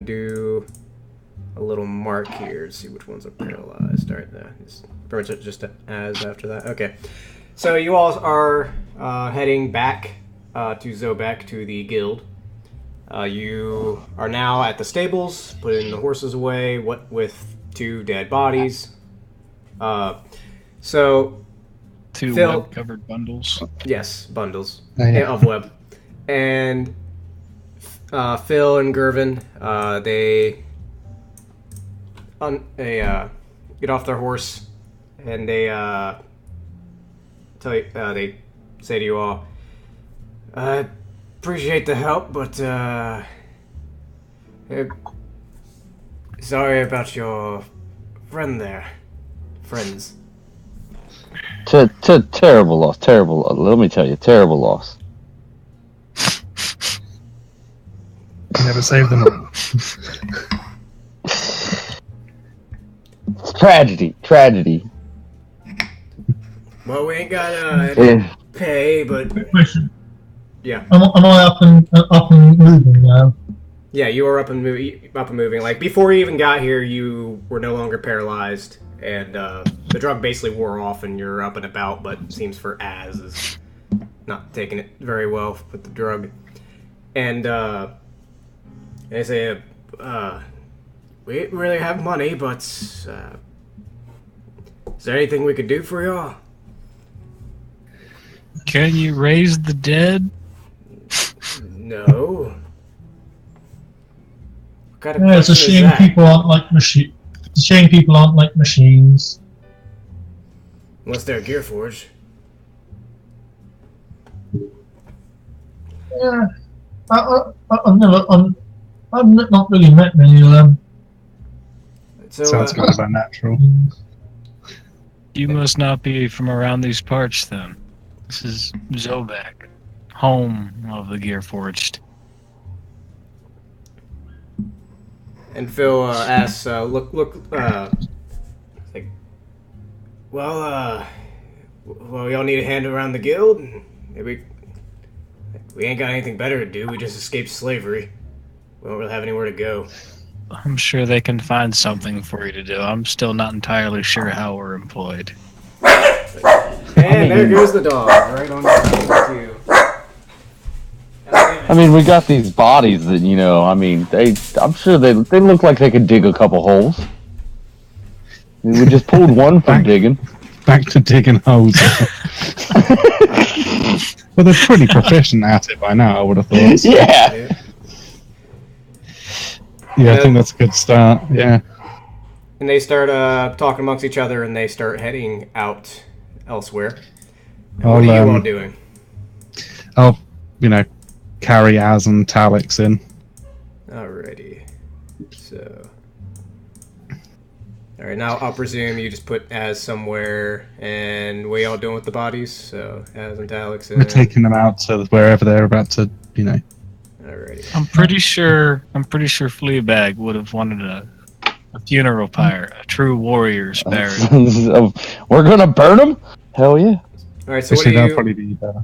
do a little mark here to see which ones are paralyzed. All right, it's pretty much just as after that. Okay, so you all are heading back to Zobek, to the guild. You are now at the stables, putting the horses away, with 2 dead bodies. So 2 Phil, web-covered bundles. Yes, bundles of web. And Phil and Gervin, they get off their horse, and they they say to you all, "I appreciate the help, but sorry about your friends." Terrible loss. Let me tell you, terrible loss. Never saved them all. Tragedy. Well, we ain't got any pay, but Quick question. yeah. Am I up and moving now? Yeah, you are up and moving. Like, before you even got here, you were no longer paralyzed, and the drug basically wore off, and you're up and about, but it seems for Az is not taking it very well with the drug. And they say, we didn't really have money, but is there anything we could do for y'all? Can you raise the dead? No. What kind of Yeah, it's a question is shame that? people aren't like machines. It's a shame people aren't like machines. Unless they're Gearforged. Yeah, I've not really met many of them. So, Sounds kind of unnatural. You must not be from around these parts, then. This is Zobek, home of the Gearforged. And Phil asks, look, like, well, y'all need a hand around the guild? Maybe we ain't got anything better to do. We just escaped slavery. We don't really have anywhere to go. I'm sure they can find something for you to do. I'm still not entirely sure how we're employed. And there goes the dog, right on you. I mean, we got these bodies that, I'm sure they look like they could dig a couple holes. We just pulled one from digging. Back to digging holes. Well, they're pretty proficient at it by now, I would have thought. Yeah. Yeah, I think that's a good start. Yeah. And they start talking amongst each other, and they start heading out elsewhere. And what are you all doing? I'll, carry Az and Talix in. Alrighty. So... Alright, now I'll presume you just put Az somewhere, and what are y'all doing with the bodies? So, Az and Talix in. We're taking them out to wherever they're about to, Alrighty. I'm pretty sure Fleabag would have wanted a funeral pyre, a true warrior's burial. We're gonna burn them? Hell yeah. Alright, so Actually, what that'll do probably be better.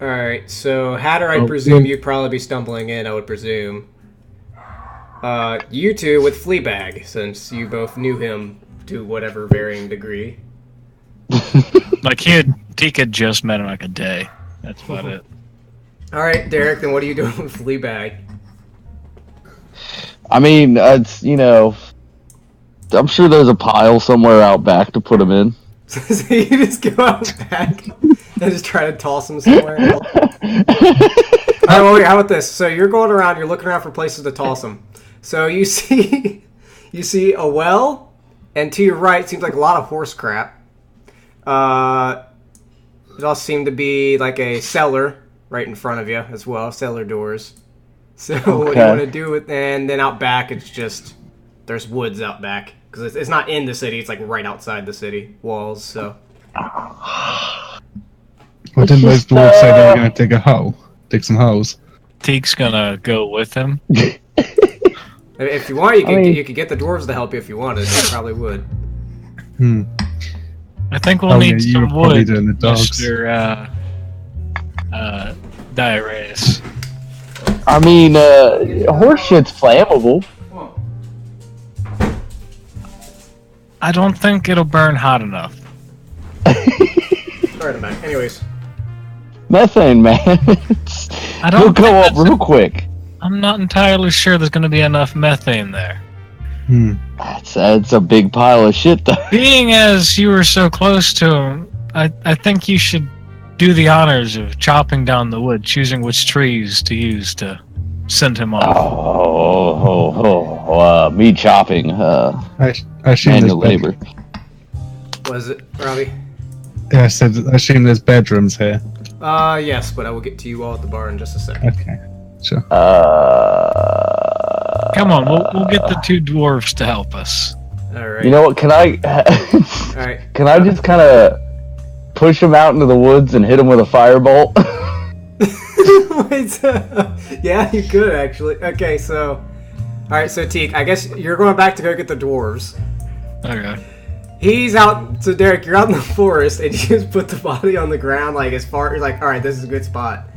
Alright, so Hatter, I presume you'd probably be stumbling in, I would presume. You two with Fleabag, since you both knew him to whatever varying degree. Like, he could just met him like a day. That's about it. Alright, Derek, then what are you doing with Fleabag? I mean, it's, I'm sure there's a pile somewhere out back to put them in. So you just go out back and just try to toss him somewhere? Alright, well, wait, how about this? So you're going around, you're looking around for places to toss them. So you see a well, and to your right seems like a lot of horse crap. There also seemed to be like a cellar right in front of you as well, cellar doors. So what do you want to do with? And then out back, it's just there's woods out back because it's not in the city; it's like right outside the city walls. So. Well, didn't those dwarves say they were going to dig some holes? Teek's gonna go with him. If you want, you could get the dwarves to help you if you wanted. They probably would. I think we'll need some wood, doing the dogs. Mr. Diarrheus. I mean, horse shit's flammable. I don't think it'll burn hot enough. Alright, I'm back. Anyways. Methane, man. I It'll don't go think up real quick. I'm not entirely sure there's going to be enough methane there. That's a big pile of shit, though. Being as you were so close to him, I think you should do the honors of chopping down the wood, choosing which trees to use to send him off. Me chopping. I assume Manual there's labor. Was it, Robbie? Yeah, I said I assume there's bedrooms here. Yes, but I will get to you all at the bar in just a second. Okay, sure. Come on, we'll get the two dwarves to help us. Alright. You know what? Can I? Alright. Can I just kind of push him out into the woods and hit him with a firebolt? Wait, yeah, you could actually. Okay, so. Alright, so Teak, I guess you're going back to go get the dwarves. Okay. He's out. So Derek, you're out in the forest, and you just put the body on the ground, like as far. You're like, all right, this is a good spot.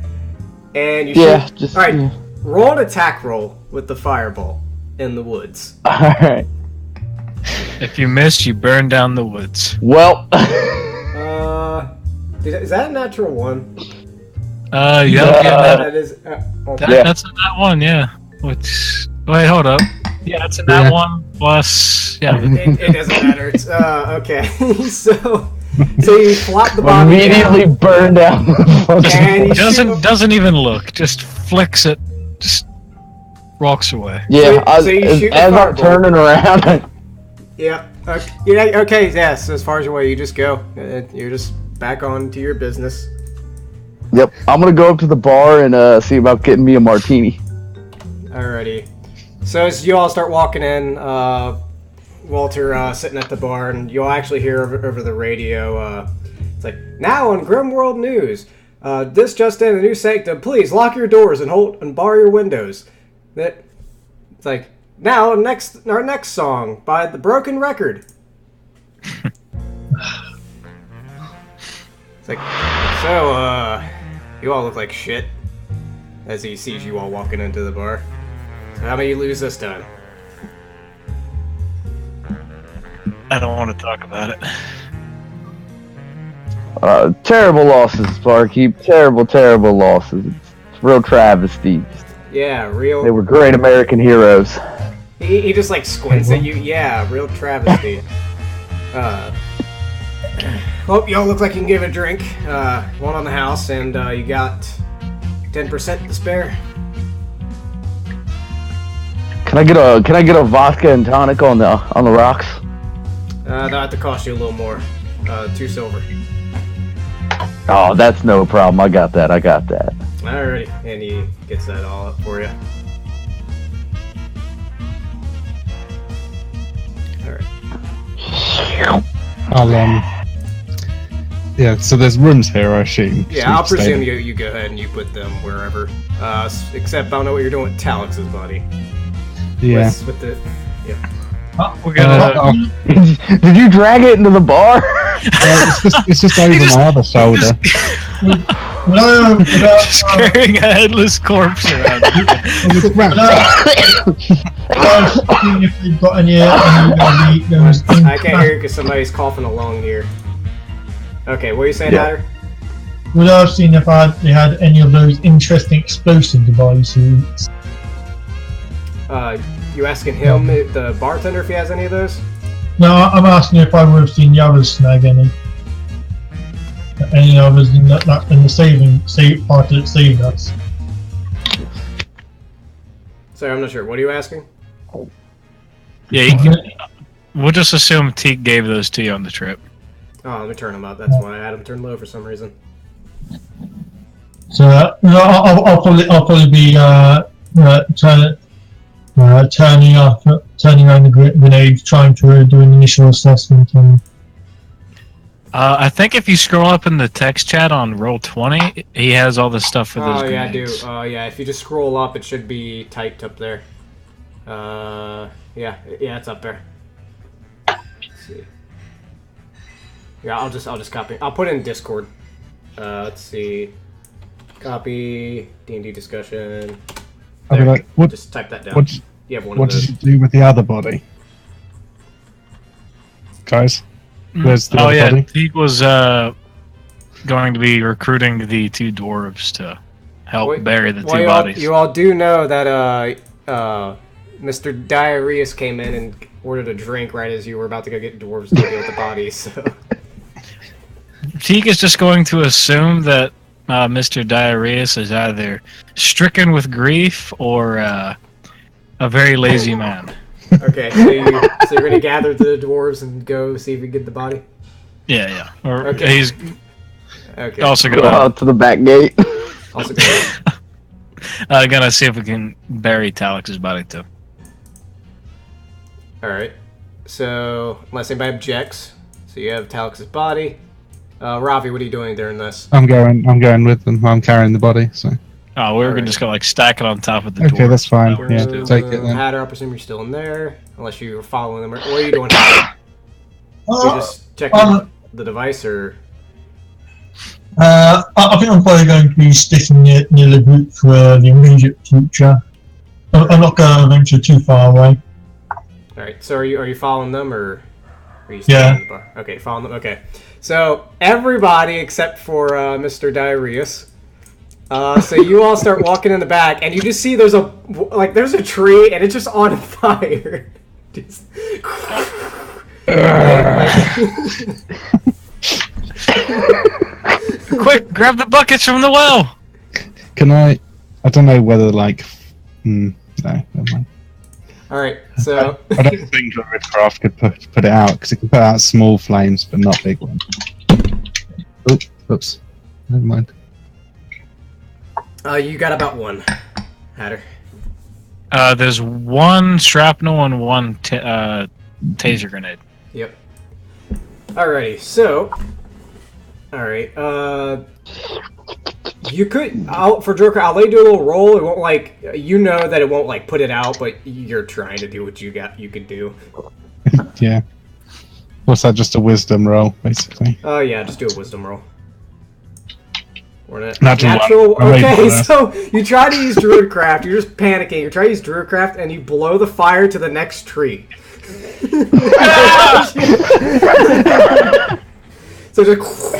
And you shoot. Just all right, yeah. roll an attack roll with the fireball in the woods. All right. If you miss, you burn down the woods. Well. Is that a natural one? That is. that's a nat one, yeah. Which wait, hold up. Yeah, it's a nat one plus. Yeah. It doesn't matter. It's okay. so you flop the body Immediately down, burn down the and you doesn't even look. Just flicks it. Just walks away. Yeah, So you shoot the as I'm fireball. turning around. Yeah. Okay. Yeah. So as far as your way, you just go. You're just back on to your business. Yep, I'm gonna go up to the bar and see about getting me a martini. Alrighty. So as you all start walking in, Walter sitting at the bar, and you'll actually hear over the radio. It's like, now on Grim World News, this just in, a new sanctum. Please lock your doors and bar your windows. It's like, now our next song by The Broken Record. It's like, so you all look like shit. As he sees you all walking into the bar. So how many you lose this time? I don't want to talk about it. Terrible losses, Barkeep. Terrible losses. It's real travesty. Yeah, real. They were great American heroes. He just like squints at you. Yeah, real travesty. Well, y'all look like you can give it a drink. One on the house, and you got 10% to spare. Can I get a vodka and tonic on the rocks? That'll have to cost you a little more. 2 silver. Oh, that's no problem. I got that. Alrighty, and he gets that all up for you. Alright. I'll yeah, so there's rooms here, I assume. Yeah, I'll presume you go ahead and you put them wherever. Except I don't know what you're doing with Talix's body. Yeah. With the, yeah. We're gonna. Did you drag it into the bar? It's just over my other shoulder. No, Just carrying a headless corpse around. seeing if they've got any those I can't hear you because somebody's coughing along here. Okay, what are you saying, Hatter? Without seeing if they had any of those interesting explosive devices. You asking him, the bartender, if he has any of those? No, I'm asking if I would have seen the others snag any. Any others in the save part that saved us. Sorry, I'm not sure. What are you asking? Yeah, we'll just assume Teak gave those to you on the trip. Oh, let me turn them up. That's why I had them turned low for some reason. So I'll probably be turning around the grenade, trying to do an initial assessment. I think if you scroll up in the text chat on Roll20, he has all the stuff for those Oh, yeah, I do. grenades. Yeah, if you just scroll up, it should be typed up there. Yeah, it's up there. Let's see. Yeah, I'll just copy. I'll put it in Discord. Let's see. Copy D&D discussion. I'll be There, like, what? just type that down. What? You have one What of those. did you do with the other body, guys? Where's the other body? Teak was going to be recruiting the 2 dwarves to help bury the 2 bodies. You all do know that Mr. Diarrheus came in and ordered a drink right as you were about to go get dwarves to deal with the bodies. So. Teak is just going to assume that Mr. Diarrheus is either stricken with grief or a very lazy man. Okay, so you're going to gather the dwarves and go see if we can get the body? Yeah. Or Okay. he's Okay. also Go going out to the back gate. Also gonna see if we can bury Talix's body too. Alright. So, unless anybody objects, so you have Talix's body. Ravi, what are you doing during this? I'm going with them. I'm carrying the body. So. Oh, we were Alright. just gonna like stack it on top of the Okay, door. that's fine. We're Yeah, just take it then. Hatter, I presume you're still in there, unless you were following them. What are you doing? You just checking the device, or I think I'm probably going to be sticking it near the group for the immediate future. I'm not going to venture too far away. all right? So are you following them, or are you Yeah. in the bar? Okay, following them. Okay, so everybody except for Mr. Diarrheus. So you all start walking in the back, and you just see there's a tree, and it's just on fire. Just... Quick, grab the buckets from the well. Can I? I don't know whether no, never mind. All right, so I don't think the Riftcraft could put it out because it can put out small flames but not big ones. Oops. Never mind. you got about one, Hatter. There's 1 shrapnel and 1 taser grenade. Yep. Alrighty, so... Alright, you could... for Joker, I'll let you do a little roll. It won't, you know that it won't, put it out, but you're trying to do what you could do. Yeah. What's that? Just a wisdom roll, basically. Oh, yeah, just do a wisdom roll. Or Natural one. Okay, so you try to use Druidcraft, you're just panicking. You try to use Druidcraft, and you blow the fire to the next tree. So just...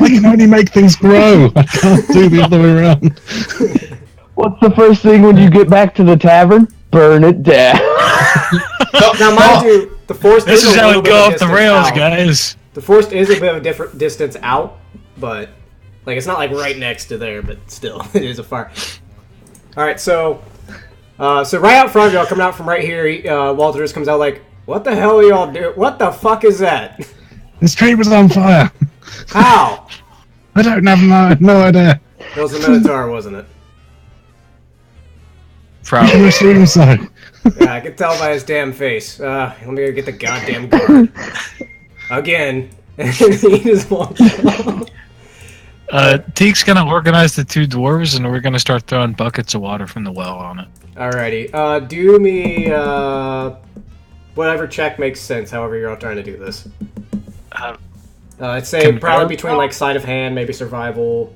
I can only make things grow. I can't do the other way around. What's the first thing when you get back to the tavern? Burn it down. Now, mind you, the forest This is a how little we bit go of off the distance rails, out. guys. The forest is a bit of a different distance out, but it's not right next to there, but still, it is a fire. All right, so right out front of y'all, coming out from right here, Walter just comes out like, "What the hell are y'all doing? What the fuck is that? This tree was on fire. How?" I don't have no idea. It was the Minotaur, wasn't it? I Probably. assume so. Yeah, I can tell by his damn face. Let me go get the goddamn guard again. And he just walks off. Teek's gonna organize the 2 dwarves, and we're gonna start throwing buckets of water from the well on it. Alrighty. Do me whatever check makes sense. However you're all trying to do this. I'd say Can probably we- between sleight of hand, maybe survival,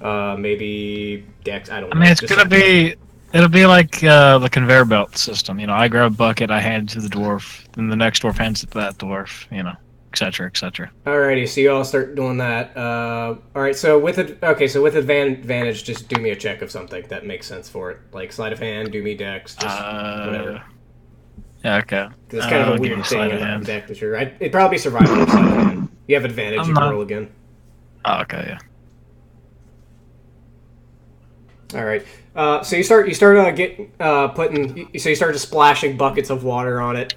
maybe dex. I don't know. I mean, it's Just gonna be. It'll be like the conveyor belt system. I grab a bucket, I hand it to the dwarf, then the next dwarf hands it to that dwarf. Etc. Etc. Alrighty, so you all start doing that. Alright, so with advantage, just do me a check of something that makes sense for it. Like sleight of hand, do me dex, just whatever. Yeah, okay. 'Cause it's kind of I'll a give you weird sleight thing of in hand. deck that you're. It'd probably be survival or sleight of hand. You have advantage. I'm You can not- roll again. Oh, okay, yeah. All right. So you start just splashing buckets of water on it.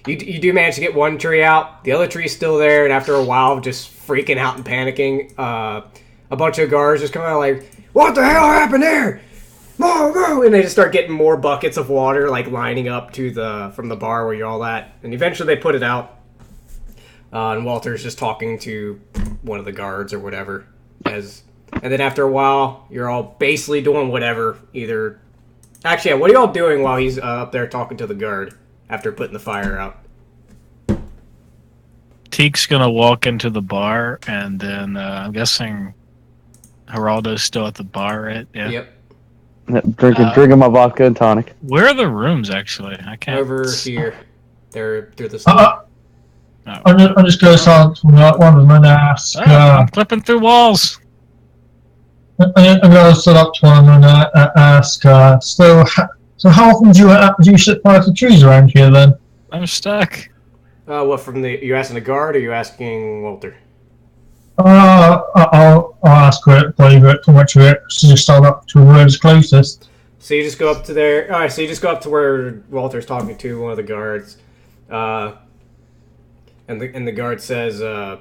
You do manage to get one tree out. The other tree's still there, and after a while, just freaking out and panicking, a bunch of guards just come out like, "What the hell happened there? No!" And they just start getting more buckets of water, lining up from the bar where you're all at. And eventually, they put it out. And Walter's just talking to one of the guards or whatever. And then after a while, you're all basically doing whatever. Actually, what are y'all doing while he's up there talking to the guard after putting the fire out? Teek's gonna walk into the bar, and then I'm guessing Geraldo's still at the bar, right? Yeah. Yep. Drinking my vodka and tonic. Where are the rooms, actually? I can't... Over here. They're through the Uh, Oh. I'm just going to silence one of them and ask. I'm clipping through walls. I'm going to sit up to one and ask. So how often do you sit by the trees around here then? I'm stuck. What from the? You asking the guard or you asking Walter? I'll ask her from which way to start up to whoever's closest. So you just go up to there. All right. So you just go up to where Walter's talking to one of the guards, and the guard says, "I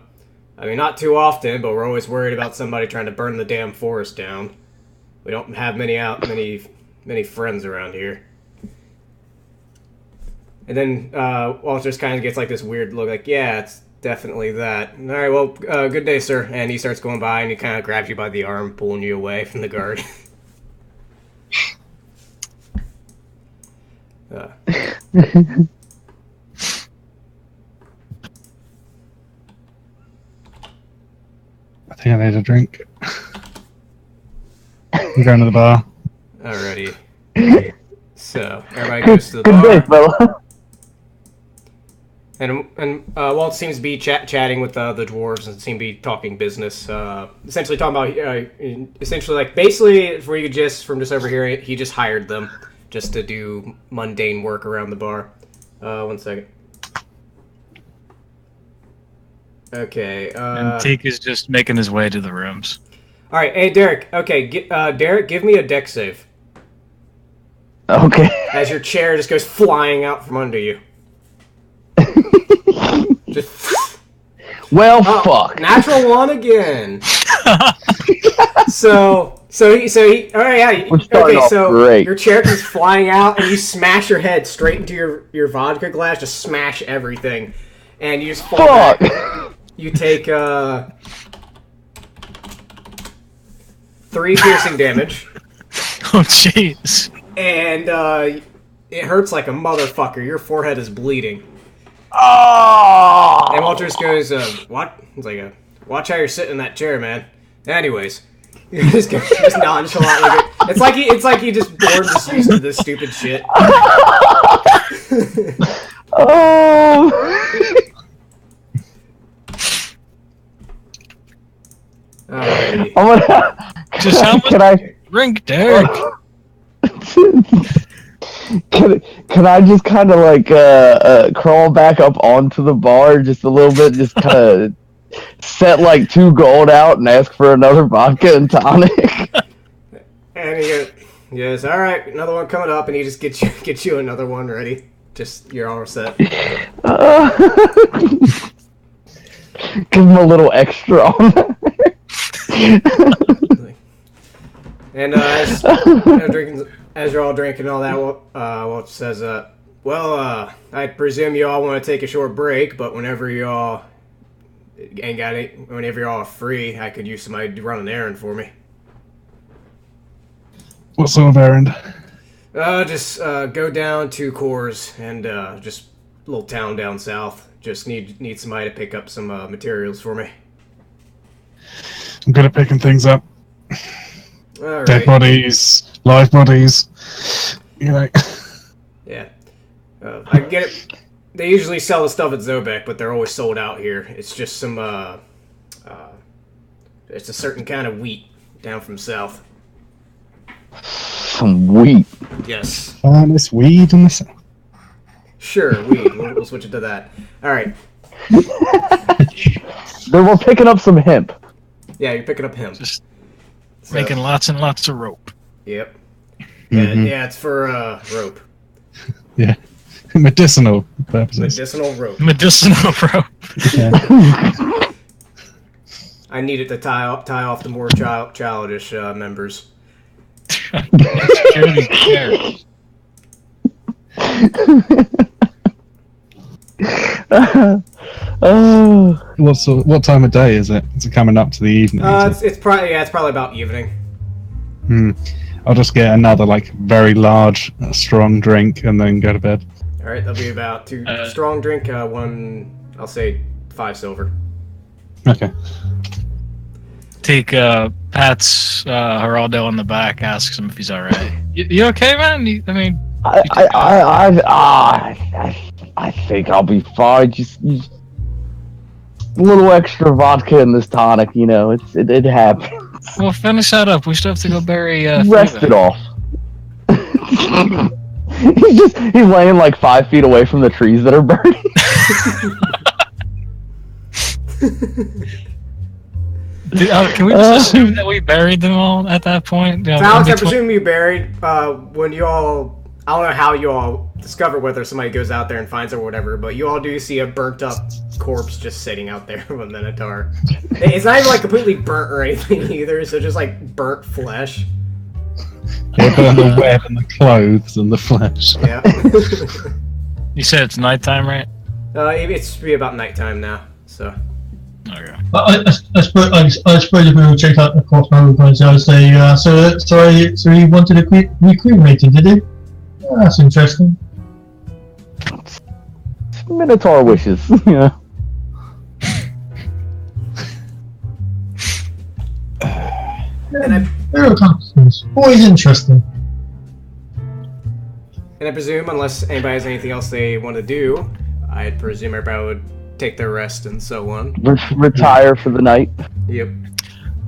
mean, not too often, but we're always worried about somebody trying to burn the damn forest down. We don't have many friends around here." And then Walter just kind of gets like this weird look, like, "Yeah, it's definitely that." All right, well, good day, sir. And he starts going by, and he kind of grabs you by the arm, pulling you away from the guard. I think I need a drink. I'm going to the bar. Alrighty. So everybody goes to the Good bar. day, fella. And Walt seems to be chatting with the dwarves and seem to be talking business. Essentially talking about, like, basically, for you could just, from just over here, he just hired them just to do mundane work around the bar. 1 second. Okay. And Teak is just making his way to the rooms. Alright, hey, Derek. Okay, Derek, give me a deck save. Okay. As your chair just goes flying out from under you. Just... Well, Oh, fuck. Natural one again. So he. All right, yeah. We're starting Okay, off so great. your chair comes flying out, and you smash your head straight into your vodka glass. Just smash everything, and you just fall Fuck. back. You take 3 piercing damage, Oh, jeez. and it hurts like a motherfucker. Your forehead is bleeding. Oh! And Walter just goes, what? It's like, watch how you're sitting in that chair, man. Anyways, you just nonchalantly. It's like he just born just used to this stupid shit. Oh! Alrighty. I'm gonna, Just how much can I drink, Derek? can I just kind of like crawl back up onto the bar just a little bit, just kind of set like 2 gold out and ask for another vodka and tonic? And he goes, yes, alright, another one coming up, and he just gets you another one ready. Just, you're all set. Give him a little extra on that. And as you're all drinking all that, Walt says, well, I presume you all want to take a short break, but whenever you all are free, I could use somebody to run an errand for me. What sort of errand? Just go down to Coors and just a little town down south. Just need somebody to pick up some materials for me. I'm good at picking things up. All right. Dead bodies, live bodies. You know. Yeah. I get it. They usually sell the stuff at Zobek, but they're always sold out here. It's just some, it's a certain kind of wheat down from south. Some wheat. Yes. Finest weed in the south. Sure, weed. We'll switch it to that. All right. Then we're picking up some hemp. Yeah, you're picking up hemp. Just making lots and lots of rope. Yep. Mm-hmm. Yeah, it's for rope. Yeah. Medicinal purposes. Medicinal rope. Medicinal rope. Yeah. I need it to tie off the more childish members. Security care. Oh. What time of day is it? Is it coming up to the evening? It's probably about evening. I'll just get another like very large, strong drink and then go to bed. All right, that'll be about 2 strong drink, 1, I'll say 5 silver. Okay. Tika pats Geraldo on the back, asks him if he's all right. You okay, man? I think I'll be fine. Just a little extra vodka in this tonic, you know. It happens. Well, finish that up. We still have to go bury. Rest Frida. it off. He's laying like 5 feet away from the trees that are burning. Can we just assume that we buried them all at that point? So Alex, I presume you buried when you all. I don't know how you all discover whether somebody goes out there and finds it or whatever, but you all do see a burnt up corpse just sitting out there of a Minotaur. It's not even like completely burnt or anything either, so just like burnt flesh. Yeah, but the web and the clothes and the flesh. Yeah. You said it's nighttime, right? It's be about nighttime now, so. Okay. I suppose if we will check out the corpse, I would say, so he wanted to recremated, did he? Oh, that's interesting. Minotaur wishes, yeah. There are consequences. Always interesting. And I presume, unless anybody has anything else they want to do, I'd presume everybody would take their rest and so on. Retire for the night. Yep.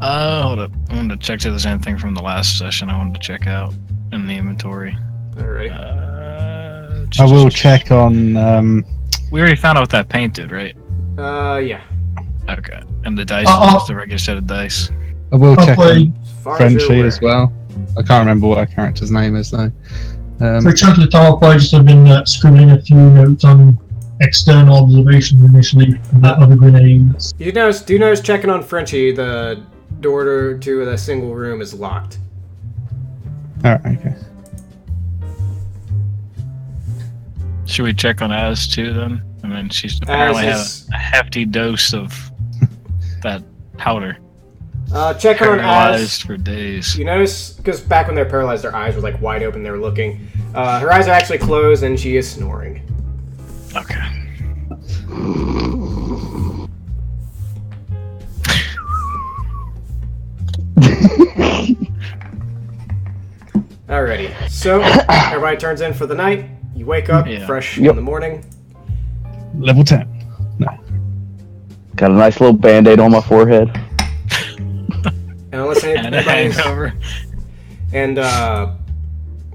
Hold up. I wanted to check if there's anything from the last session I wanted to check out in the inventory. Alright. I will check on. We already found out what that painted, right? Yeah. Okay. And the dice was the regular set of dice. I will check Hopefully, on As far as Frenchie you're as aware. well. I can't remember what our character's name is though. for a chunk of the time, I'll probably just have been scribbling a few notes on external observation initially from the other grenades. Do you notice checking on Frenchie, the door to the single room is locked. Alright, okay. Should we check on Az too then? I mean, she's apparently had a hefty dose of that powder. Checking on Paralyzed Az. for days. You notice, because back when they're paralyzed, their eyes were like wide open, they were looking. Her eyes are actually closed and she is snoring. Okay. Alrighty, so everybody turns in for the night. You wake up fresh in the morning. Level 10. No. Got a nice little band-aid on my forehead. And unless And a hangover. And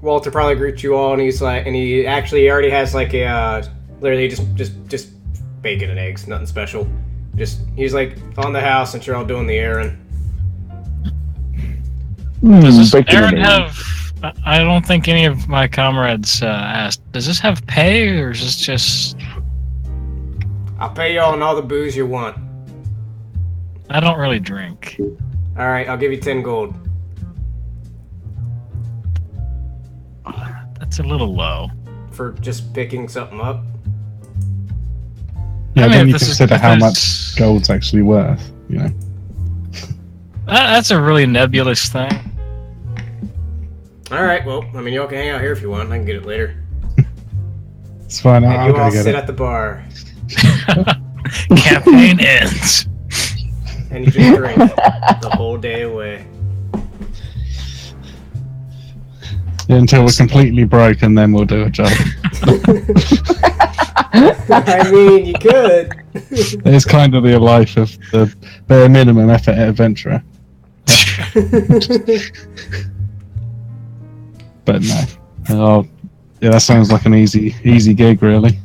Walter probably greets you all, and he's like, and he actually already has like a literally just bacon and eggs, nothing special. He's like on the house, and you're all doing the errand. Does this Bacon Aaron and eggs. have? I don't think any of my comrades asked. Does this have pay, or is this just? I'll pay you all and all the booze you want. I don't really drink. All right, I'll give you 10 gold. That's a little low. For just picking something up. Yeah, I mean, then if you this is- consider if how it's- much gold's actually worth, you know. That's a really nebulous thing. All right, well, I mean, you all can hang out here if you want. I can get it later. It's fine, And I'll you go all get sit it. at the bar, Campaign ends. and you just drink the whole day away. Yeah, until we're completely broke and then we'll do a job. I mean, you could. It's kind of the life of the bare minimum effort adventurer. But no. Oh, yeah, that sounds like an easy gig, really.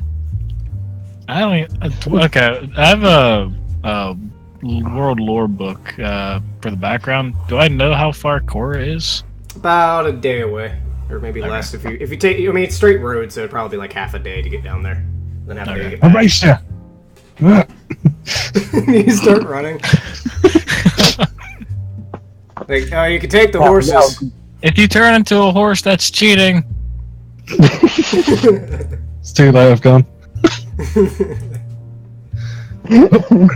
I don't. Okay, I have a world lore book for the background. Do I know how far Korra is? About a day away, or maybe less if you take. I mean, it's straight road, so it'd probably be like half a day to get down there, then half a day to get A back. racer! You start running. Like, you can take the horses. If you turn into a horse, that's cheating. It's too late, I've gone.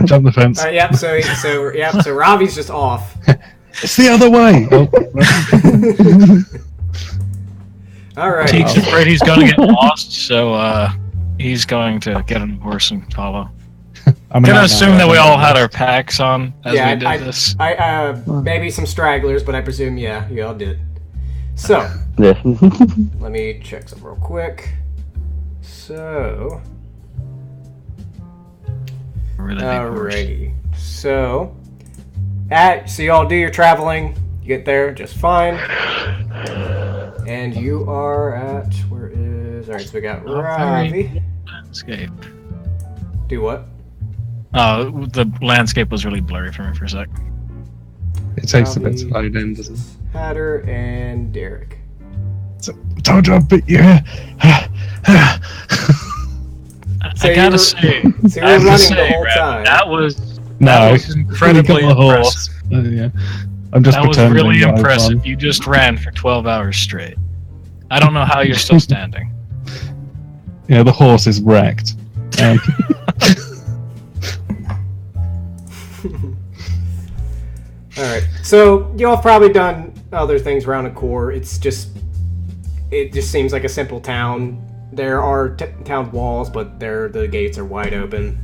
Jump the fence. Yep. So Ravi's just off. It's the other way! Oh. All right. Teek's afraid he's going to get lost, so he's going to get on a horse and follow. I'm gonna assume that we all had our packs on as we did this. Maybe some stragglers, but I presume you all did. So, Yeah. let me check something real quick. So, alrighty. So y'all do your traveling. You get there just fine. And you are at, where is, alright, so we got Ravi. Landscape. Do what? Oh, the landscape was really blurry for me for a sec. It takes a bit to load in, doesn't it? Hatter and Derek. So, told you I'd beat you here. So I gotta say, so you were running the whole time. That was No, incredibly impressive. Yeah. I'm just That was pretending really that I've impressive. won. You just ran for 12 hours straight. I don't know how you're still standing. Yeah, the horse is wrecked. Alright, so you all have probably done other things around the core. It just seems like a simple town. There are town walls, but the gates are wide open.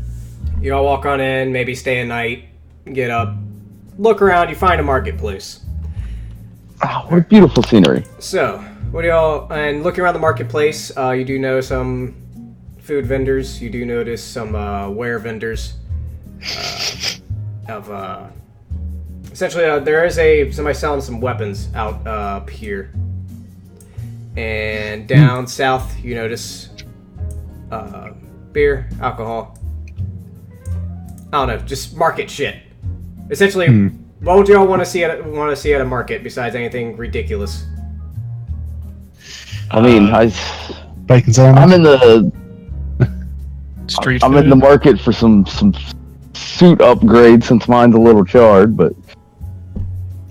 You all walk on in, maybe stay a night, get up, look around, you find a marketplace. Oh, what beautiful scenery. So, what do y'all, and looking around the marketplace, you do know some food vendors, you do notice some ware vendors essentially there is somebody selling some weapons out up here. And down south, you notice beer, alcohol. I don't know, just market shit. Essentially, what would y'all want to see at a market besides anything ridiculous? I mean, Bacon sandwich. I'm in the Street I'm food. in the market for some suit upgrade since mine's a little charred, but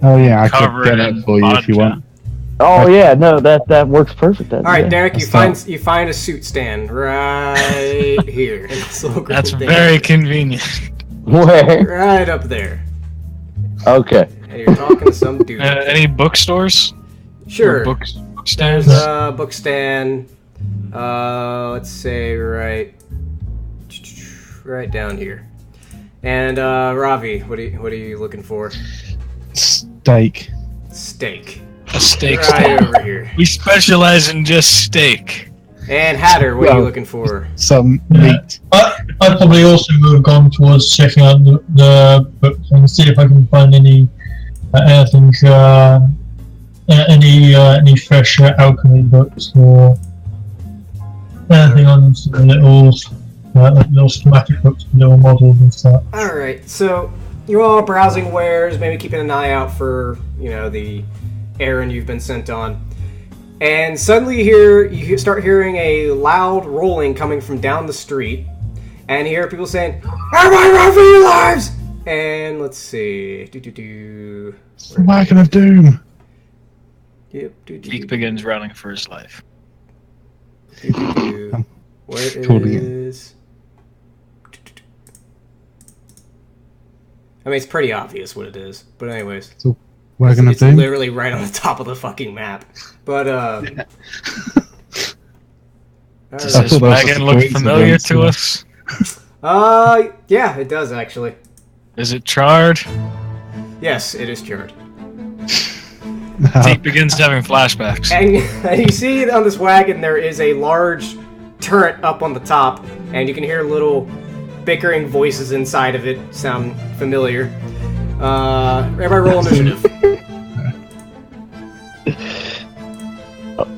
Oh yeah, I Cover could get in it for you if you vodka. want. oh yeah, no, that works perfect. All right, Derek, you That's find a suit stand right here. In this little That's thing. very convenient. Where? right up there. Okay. And you're talking to some dude. Any bookstores? Sure. Or book stands? There's a book stand. Let's say right down here. And Ravi, what are you looking for? Steak. Steak. A steak Right stand. over here. We specialize in just steak. And Hatter, what are you Well, looking for? Some Yeah. meat. I'd probably also would have gone towards checking out the books and see if I can find any anything, any fresh alchemy books or anything on some little schematic books, little models and stuff. All right, so you're all browsing wares, maybe keeping an eye out for the errand you've been sent on, and suddenly you start hearing a loud rolling coming from down the street, and you hear people saying, "Everybody run for your lives!" And let's see, It's the Wagon of Doom. Yep. Geek begins running for his life. Where it Totally. is? I mean, it's pretty obvious what it is, but anyways. Wagon of It's Doom. literally right on the top of the fucking map. But, Does alright. this That's wagon a look coincidence, familiar to yeah. us? Yeah, it does actually. Is it charred? Yes, it is charred. Geek begins having flashbacks. And you see on this wagon there is a large turret up on the top, and you can hear little bickering voices inside of it sound familiar. Everybody roll initiative.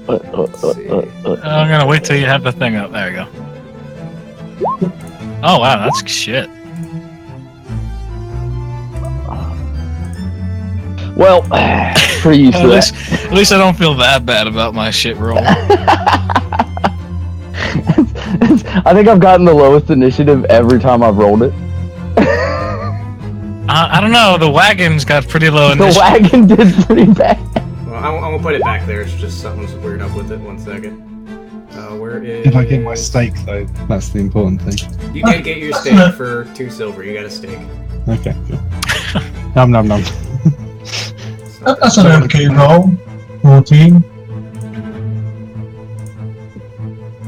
Let's see. I'm gonna wait till you have the thing up. There you go. Oh wow, that's shit. Well, pretty used to that. At least I don't feel that bad about my shit roll. I think I've gotten the lowest initiative every time I've rolled it. I don't know. The wagon's got pretty low The initiative. wagon did pretty bad. Well, I'm gonna put it back there. It's just something's weird up with it. 1 second. Where is? If I get my steak though, that's the important thing. You did get your steak for 2 silver. You got a steak. Okay, cool. Nom nom nom. That's an okay roll. 14.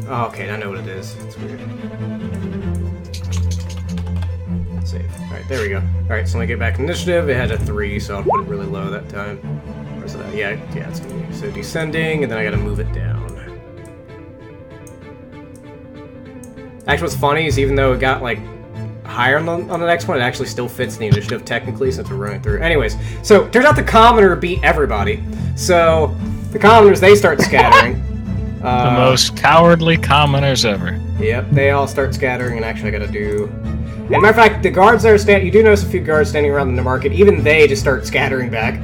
Oh, okay, I know what it is. It's weird. save. Alright, there we go. Alright, so when I get back initiative, it had a 3, so I'll put it really low that time. Where's that? Yeah, it's gonna be. So descending, and then I gotta move it down. Actually, what's funny is even though it got, like, higher on the next one, it actually still fits the initiative technically since we're running through. Anyways, so turns out the commoner beat everybody. So the commoners, they start scattering. The most cowardly commoners ever. Yep, they all start scattering, and actually I gotta do... And matter of fact, the guards that are standing... You do notice a few guards standing around the market. Even they just start scattering back.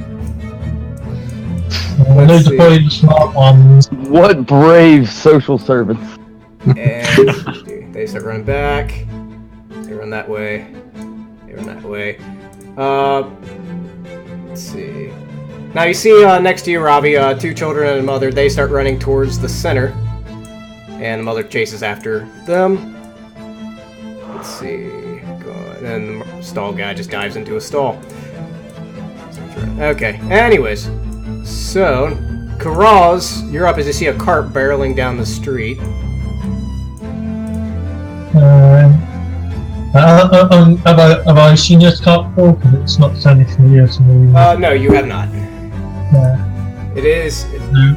I need to play the smart ones. What brave social servants. And they start running back. They run that way. They run that way. Let's see. Now you see next to you, Robbie, 2 children and a mother. They start running towards the center. And the mother chases after them. Let's see. And the stall guy just dives into a stall. Okay, anyways. So, Karaz, you're up as you see a cart barreling down the street. Have I seen this cart before? Because it's not sounding familiar to me. No, you have not. Yeah. It is... No.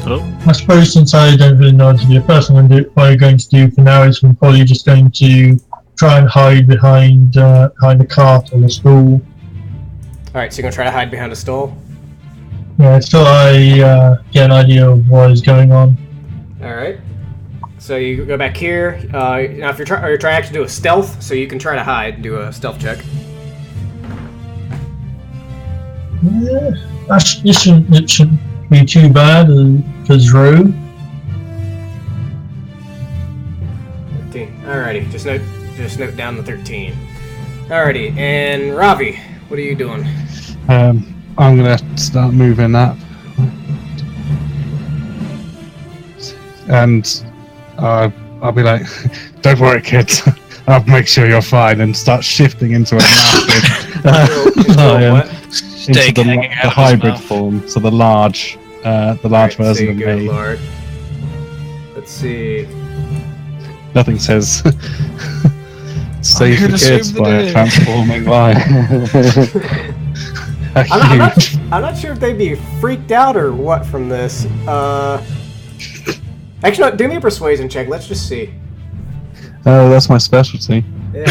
Oh, I suppose since I don't really know what to do, the first thing I'm going to do for now is I'm probably just going to try and hide behind the cart or the stall. Alright, so you're gonna try to hide behind a stall? Yeah, so I get an idea of what is going on. Alright. So you go back here. Now if you're trying to actually do a stealth, so you can try to hide and do a stealth check. Yeah, it shouldn't be too bad because rogue. 13. Alrighty, just note down the 13. Alrighty, and Ravi, what are you doing? I'm gonna start moving up, and I'll be like, "Don't worry, kids. I'll make sure you're fine," and start shifting into a massive lion, steak into hanging the out of his hybrid mouth. form, so the large Alright, so version you of go me. large. Let's see. Nothing says save here the to save kids the by day. a transforming lion. I'm Huge. not sure if they'd be freaked out or what from this. Actually, no, do me a persuasion check. Let's just see. Oh, that's my specialty. Yeah.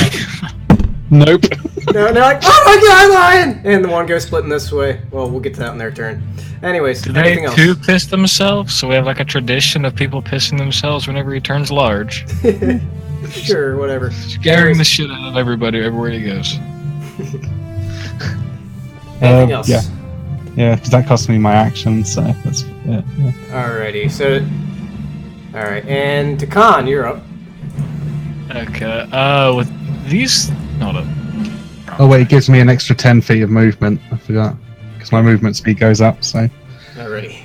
Nope. No, they're like, oh my god, lion! And the one goes splitting this way. Well, we'll get to that in their turn. Anyways, Do anything they else? too piss themselves? So we have like a tradition of people pissing themselves whenever he turns large. Sure, whatever. Scaring the shit out of everybody everywhere he goes. Anything else? Yeah, because that cost me my action, so that's yeah. Alrighty, so... Alright, and Takan, you're up. Okay, with these... Hold up. Oh wait, it gives me an extra 10 feet of movement. I forgot. Because my movement speed goes up, so... Alrighty.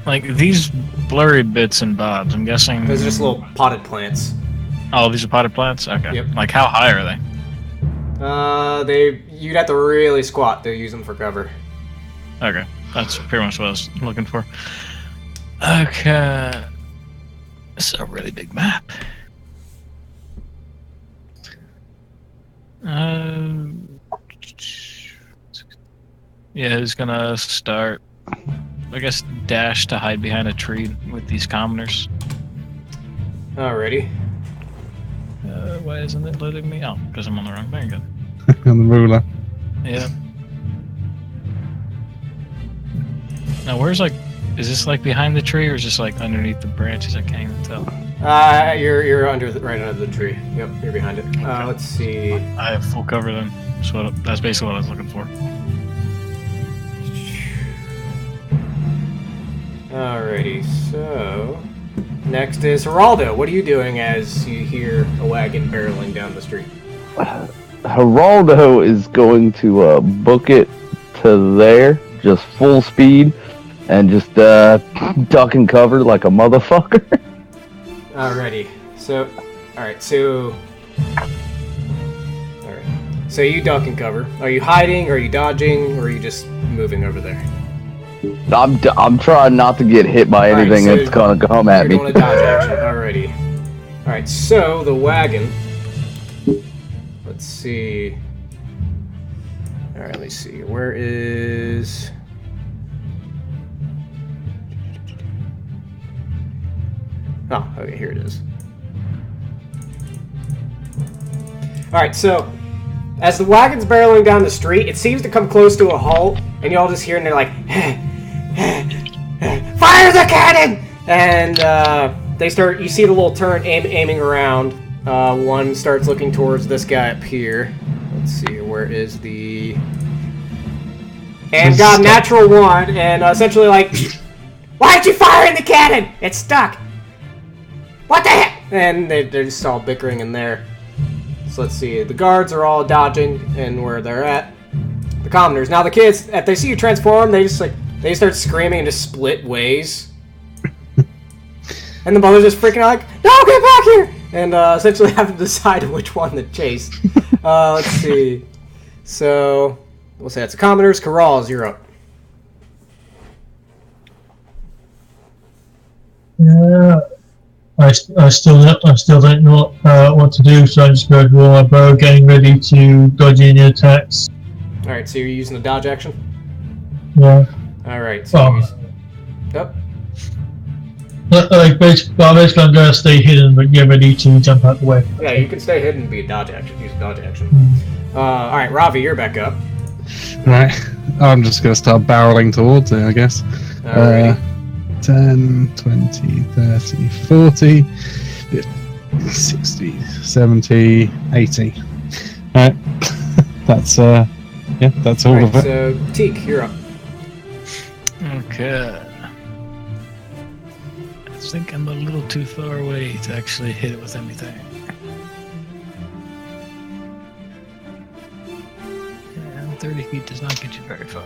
Like, these blurry bits and bobs, I'm guessing... Those are just little potted plants. Oh, these are potted plants? Okay. Yep. Like, how high are they? You'd have to really squat to use them for cover. Okay. That's pretty much what I was looking for. Okay. This is a really big map. Yeah, who's gonna start? I guess dash to hide behind a tree with these commoners. Alrighty. Why isn't it letting me out? Because I'm on the wrong thing again. On the ruler. Yeah. Now, where's like, is this like behind the tree or is this like underneath the branches? I can't even tell. You're right under the tree. Yep, you're behind it. Let's see. I have full cover then. So that's basically what I was looking for. Alrighty, so next is Geraldo. What are you doing as you hear a wagon barreling down the street? Geraldo is going to book it to there, just full speed, and just duck and cover like a motherfucker. Alrighty, so so you duck and cover. Are you hiding? Are you dodging? Or are you just moving over there? I'm trying not to get hit by anything so that's gonna come at me. You're doing a dodge action. Alrighty. Alright, so the wagon. Let's see. Alright, let me see. Where is... Oh, okay, here it is. Alright, so as the wagon's barreling down the street, it seems to come close to a halt, and you all just hear and they're like, fire the cannon! And they start, you see the little turret aiming around. One starts looking towards this guy up here. Let's see, where is the... And got natural one, and essentially like, why'd you fire in the cannon? It's stuck. What the heck? And they're just all bickering in there. So let's see, the guards are all dodging and where they're at. The commoners. Now the kids, if they see you transform, they start screaming and just split ways. And the mother's just freaking out like, no, get back here! And essentially have to decide which one to chase. Let's see. So, we'll say that's the commoners. Corrals, you're up. Yeah. I still don't know what to do, so I just go to my bow, getting ready to dodge any attacks. Alright, so you're using the dodge action? Yeah. Alright, so Yep. Basically, I'm going to stay hidden, but get ready to jump out the way. Yeah, you can stay hidden and be a dodge action. Use a dodge action. Alright, Ravi, you're back up. Right. I'm just going to start barreling towards it, I guess. Alrighty. 10, 20, 30, 40, 50, 60, 70, 80. Right. That's, that's all of it. So, Teak, you're up. Okay. I think I'm a little too far away to actually hit it with anything. And 30 feet does not get you very far.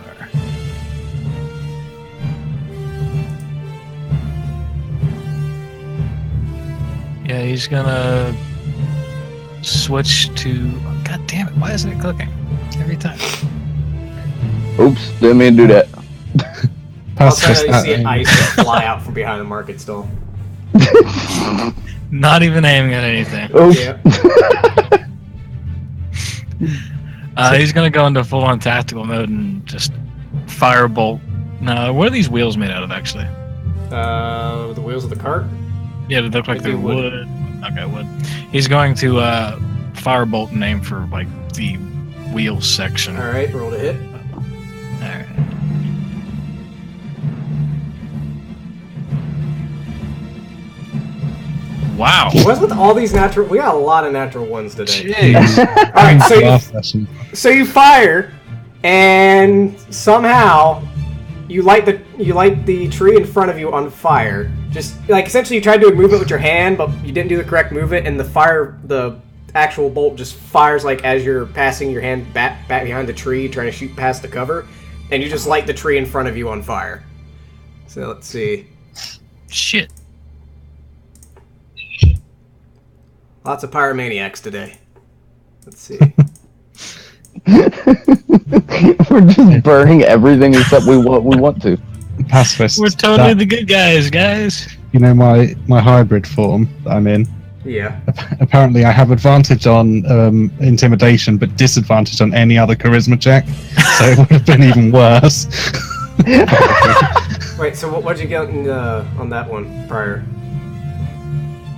Yeah, he's gonna switch to... Oh, God damn it, why isn't it clicking? Every time. Oops, didn't mean to do that. Also, you see ice fly out from behind the market stall. Not even aiming at anything. Oops. Yeah. He's gonna go into full-on tactical mode and just firebolt. Now, what are these wheels made out of, actually? The wheels of the cart? Yeah, they look like they're wood. Okay, wood. He's going to firebolt and aim for like the wheel section. All right, roll to hit. All right. Wow. What's with all these natural? We got a lot of natural ones today. Jeez. All right, so you fire, and somehow you light the tree in front of you on fire. Just like essentially you tried to do a movement with your hand, but you didn't do the correct movement, and the actual bolt just fires like as you're passing your hand back behind the tree, trying to shoot past the cover, and you just light the tree in front of you on fire. So let's see. Shit. Lots of pyromaniacs today. Let's see. We're just burning everything except we want to. Pacifist. We're totally the good guys. You know my hybrid form that I'm in? Yeah. Apparently I have advantage on intimidation, but disadvantage on any other charisma check. So it would have been even worse. Wait, so what'd you get on that one prior?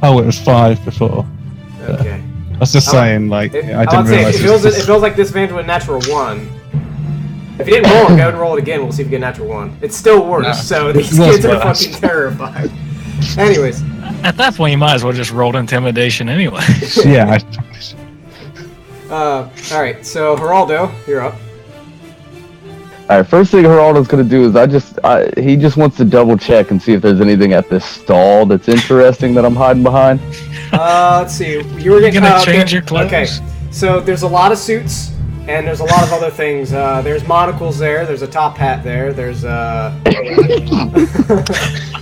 Oh, it was 5 before. Okay. I was just saying, like, I didn't realize it feels like this advantage with a natural 1. If you didn't roll it, go ahead and roll it again. We'll see if you get a natural 1. It's still worse, No, so these it was kids are worse. fucking terrified. Anyways. At that point, you might as well just roll intimidation anyway. Yeah. Alright, so Geraldo, you're up. Alright, first thing Geraldo's gonna do is he just wants to double check and see if there's anything at this stall that's interesting that I'm hiding behind. Let's see. You were gonna change your clothes? Okay, so there's a lot of suits, and there's a lot of other things. There's monocles there. There's a top hat there. There's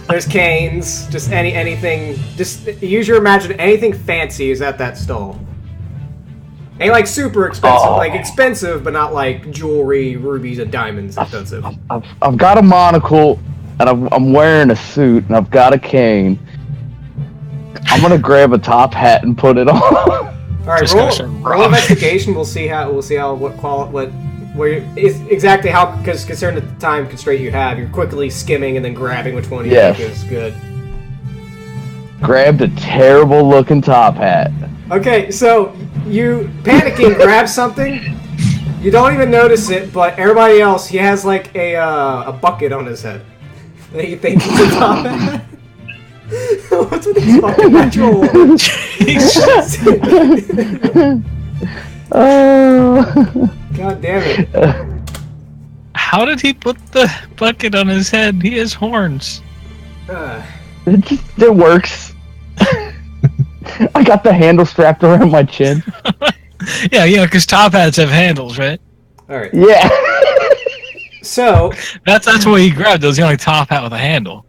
there's canes. Just anything. Just use your imagination. Anything fancy is at that stall. Ain't like super expensive, like expensive, but not like jewelry, rubies, and diamonds expensive. I've got a monocle, and I'm wearing a suit, and I've got a cane. I'm gonna grab a top hat and put it on. All right, roll investigation. We'll see how exactly how, because considering the time constraint you have, you're quickly skimming and then grabbing which one you think is good. Grabbed a terrible looking top hat. Okay, so you panicking grab something. You don't even notice it, but everybody else, he has like a bucket on his head that you think is a top hat. What's with these fucking natural? God damn it! How did he put the bucket on his head? He has horns. It works. I got the handle strapped around my chin. Yeah, because top hats have handles, right? All right. Yeah. So that's what he grabbed. It was the only top hat with a handle.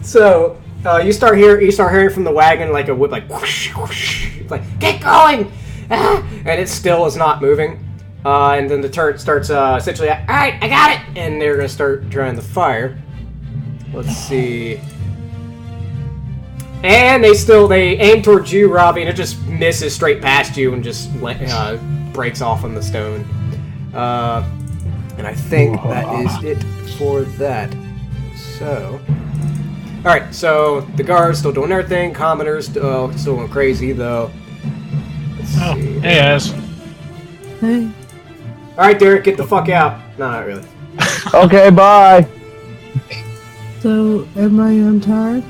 So you start hearing from the wagon like a whip, like whoosh, whoosh. It's like get going, and it still is not moving. And then the turret starts essentially. All right, I got it, and they're gonna start drawing the fire. Let's see. And they aim towards you, Robbie, and it just misses straight past you and just breaks off on the stone. And I think that is it for that. So, all right. So the guards still doing their thing. Commoners still going crazy though. Let's see. Hey, guys. Hey. All right, Derek, get the fuck out. No, not really. Okay, bye. So, am I untied?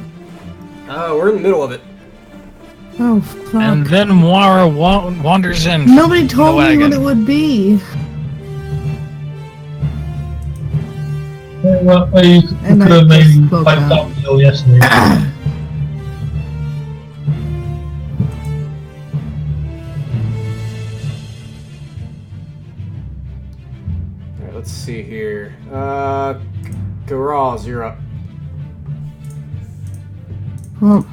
We're in the middle of it. Oh, fuck. And then Moira wanders in. Nobody told me what it would be. Well, you could have maybe piped up the hill yesterday. Alright, let's see here. Garaz, you're up. Well,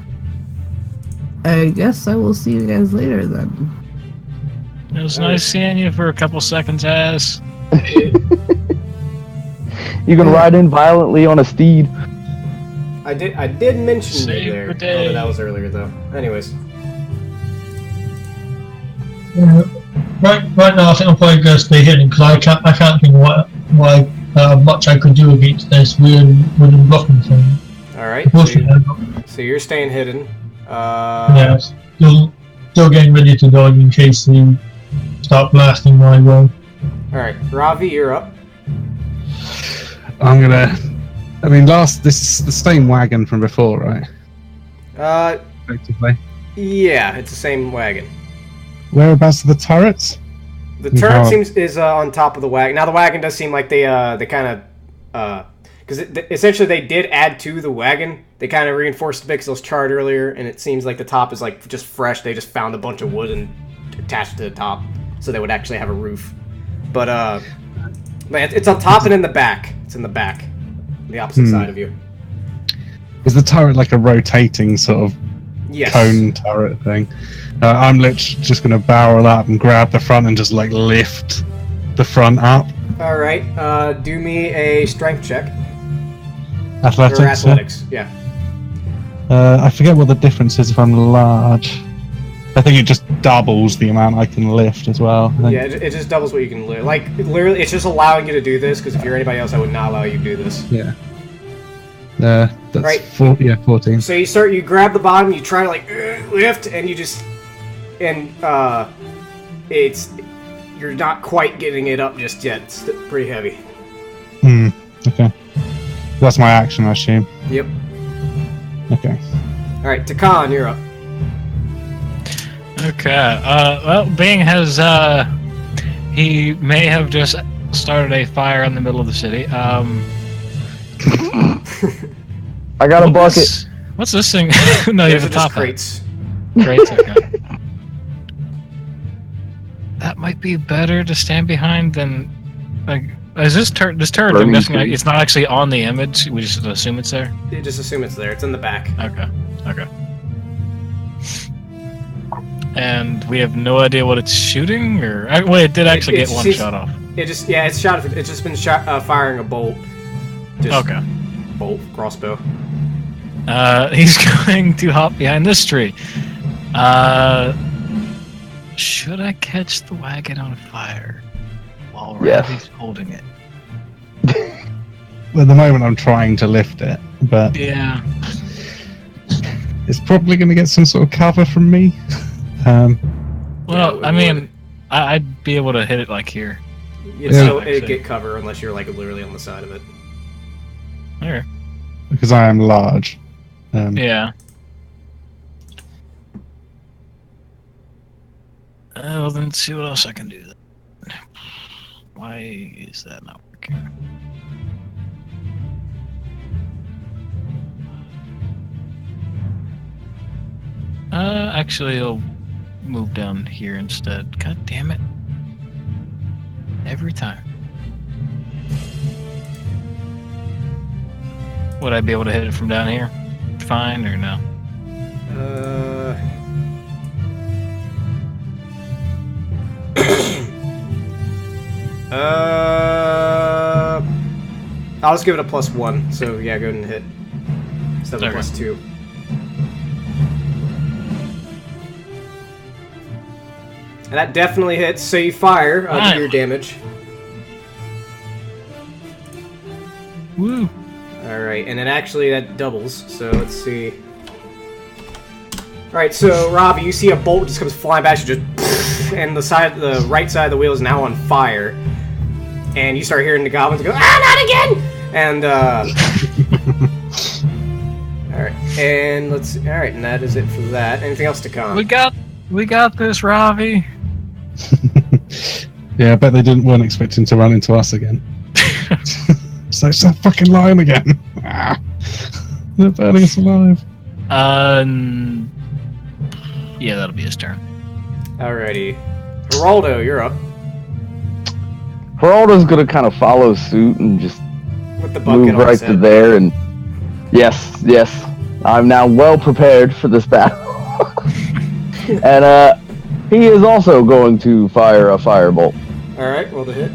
I guess I will see you guys later then. It was nice seeing you for a couple seconds, ass. You can ride in violently on a steed. I did mention Save you there. the day. Oh, that was earlier though. Anyways. Right now, I think I'm probably going to stay hidden because I can't think what much I could do against this with blocking thing. All right. So you're staying hidden. Yeah, still getting ready to dodge in case they start blasting my way. All right, Ravi, you're up. I'm gonna. I mean, this is the same wagon from before, right? Effectively. Yeah, it's the same wagon. Whereabouts are the turrets? The turret is on top of the wagon. Now the wagon does seem like they kind of because essentially they did add to the wagon. They kind of reinforced the bit because it was charred earlier, and it seems like the top is like just fresh. They just found a bunch of wood and attached to the top, so they would actually have a roof. But man, it's on top and in the back. It's in the back, the opposite side of you. Is the turret like a rotating sort of cone turret thing? I'm literally just going to barrel up and grab the front and just like lift the front up. All right, do me a strength check. Athletics. Or athletics, yeah. I forget what the difference is if I'm large. I think it just doubles the amount I can lift as well. Yeah, it just doubles what you can lift. Like, literally, it's just allowing you to do this, because if you're anybody else, I would not allow you to do this. Yeah. That's right. 14. So you grab the bottom, you try to, like, lift, and you just... And, you're not quite getting it up just yet. It's pretty heavy. Okay. That's my action, I assume. Yep. Okay. Alright, Takan, you're up. Okay. Well, Bing has, he may have just started a fire in the middle of the city. I got a bucket. What's this thing? No, you have a top hat. Crates. Crates, okay. That might be better to stand behind than, like, is this turret, I'm guessing it's not actually on the image, we just assume it's there? You just assume it's there, it's in the back. Okay. And we have no idea what it's shooting, or wait, it did actually get one shot off. It's shot. It's just been firing a bolt. Okay. Bolt crossbow. He's going to hop behind this tree. Should I catch the wagon on fire while Ravi's holding it? Well, at the moment, I'm trying to lift it, but yeah, it's probably going to get some sort of cover from me. Well, I mean, I'd be able to hit it like here. It'd get cover unless you're like literally on the side of it. Okay. Because I am large. Yeah. Well, then let's see what else I can do. Why is that not working? Actually, I'll move down here instead. God damn it. Every time. Would I be able to hit it from down here? Fine or no? I'll just give it a +1. So yeah, go ahead and hit. 7 + 2. And that definitely hits. So you fire. Do your damage. Woo! Alright, and then actually that doubles, so let's see. Alright, so Robbie, you see a bolt just comes flying back, you just and the right side of the wheel is now on fire. And you start hearing the goblins go, not again! And alright, and alright, and that is it for that. Anything else to come? We got this, Ravi. Yeah, I bet they weren't expecting to run into us again. So it's that fucking lion again. They're burning us alive. Yeah, that'll be his turn. Alrighty. Geraldo, you're up. Geraldo's gonna kind of follow suit and just With the bucket move right to there. And yes, I'm now well prepared for this battle. And he is also going to fire a firebolt. Alright, roll the hit.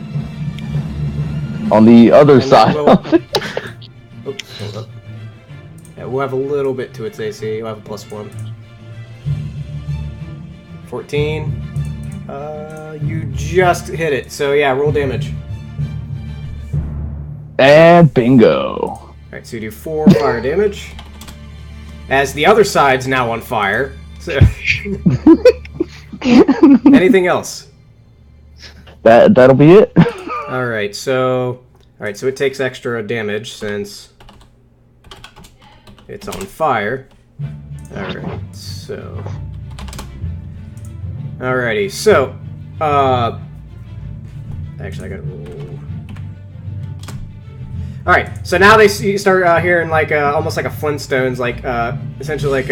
On the other side. Oops, hold up. Yeah, we'll have a little bit to its AC. We'll have a +1. 14. You just hit it. So yeah, roll damage. And bingo. Alright, so you do 4 fire damage. As the other side's now on fire. So anything else? That'll be it. Alright, so it takes extra damage since it's on fire. Alright, so alrighty, so actually I gotta roll. Alright, so now you start hearing like almost like a Flintstones, like essentially like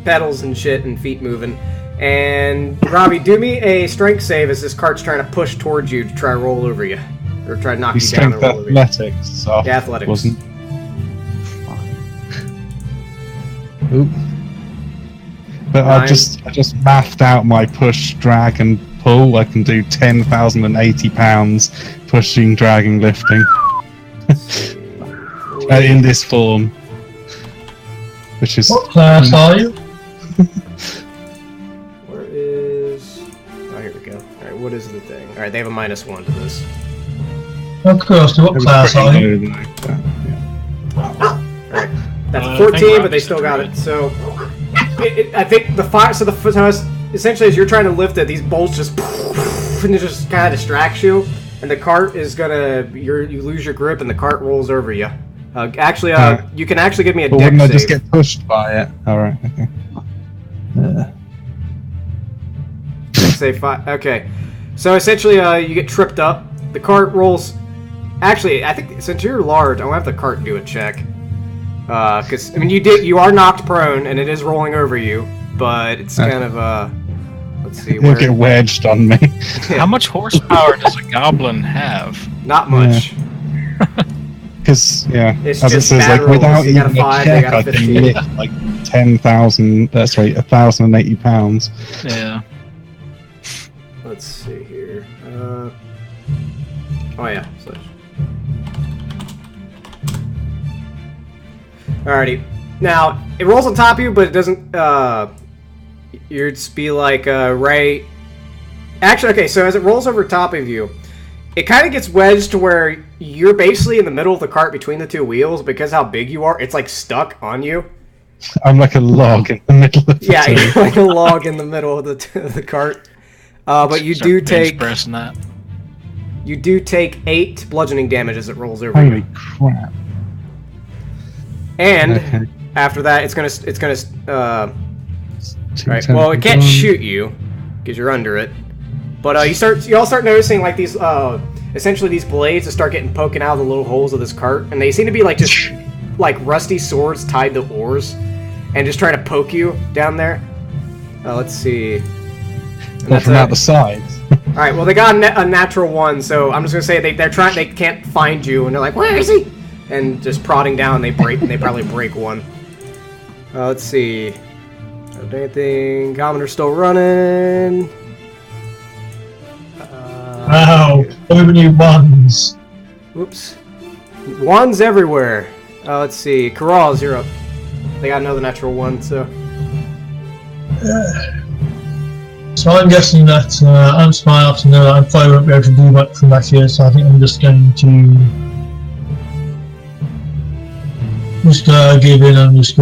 pedals and shit and feet moving. And Robbie, do me a strength save as this cart's trying to push towards you to try to roll over you. Or try to knock you down and roll over you. Athletics. So Yeah, athletics. Wasn't. Oop. But 9. I just mathed out my push, drag, and pull. I can do 10,080 pounds pushing, dragging, lifting. In this form. Which is... What class are you? Where is... Oh, here we go. Alright, what is the thing? Alright, they have a -1 to this. Of course, what class are you? Alright, that's 14, but they still got it. So, I think the fire... So essentially, as you're trying to lift it, these bolts just... And it just kind of distracts you. And the cart is gonna... You lose your grip and the cart rolls over you. Actually, you can actually give me a but dex wouldn't I save. just get pushed by it? Alright, okay. Dex save 5. Okay. So essentially, you get tripped up. The cart rolls... Actually, I think since you're large, I'm gonna have the cart do a check. Because, I mean, you are knocked prone, and it is rolling over you, but it's kind of, let's see, You'll get wedged on me. How much horsepower does a goblin have? Not much. Because, yeah, It's as it just says, bad like, without rolls. You got even a 5, a they check, got a I can 15. lift, like, 1,080 pounds. Yeah. Let's see here. Oh yeah. So. Alrighty. Now it rolls on top of you, but it doesn't. You'd be like right. Actually, okay. So as it rolls over top of you, it kind of gets wedged to where you're basically in the middle of the cart between the two wheels because how big you are. It's like stuck on you. I'm like a log in the middle of the Yeah, you're like a log in the middle of the cart. But you do take pressing that. You do take 8 bludgeoning damage as it rolls over. Holy crap! And Okay. after that, it's gonna. Right. 210 Well, it can't gone. shoot you because you're under it. But you all start noticing like these essentially these blades that start getting poking out of the little holes of this cart, and they seem to be like just like rusty swords tied to oars, and just trying to poke you down there. Let's see. Well, from out the sides. All right. Well, they got a natural 1, so I'm just gonna say they're trying. They can't find you, and they're like, "Where is he?" And just prodding down, they break. They probably break 1. Let's see. Don't do anything. Commoner's still running. Wow, so many ones. Whoops. 1s everywhere. Let's see. Corrals, you're up. They got another natural 1, so. So I'm guessing that I'm smart enough to know that I probably won't be able to do much from back here, so I think I'm just going to give in and just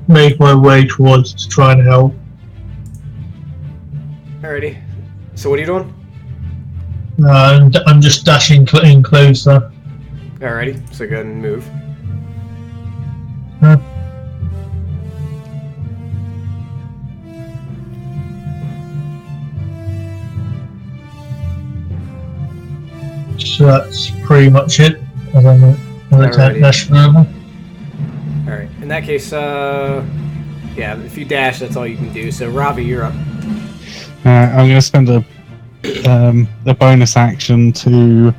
make my way towards to try and help. Alrighty. So what are you doing? And I'm just dashing in closer. Alrighty. So go ahead and move. So that's pretty much it. I don't know. Dash level. Alright. In that case, yeah, if you dash, that's all you can do. So Ravi, you're up. I'm going to spend a bonus action to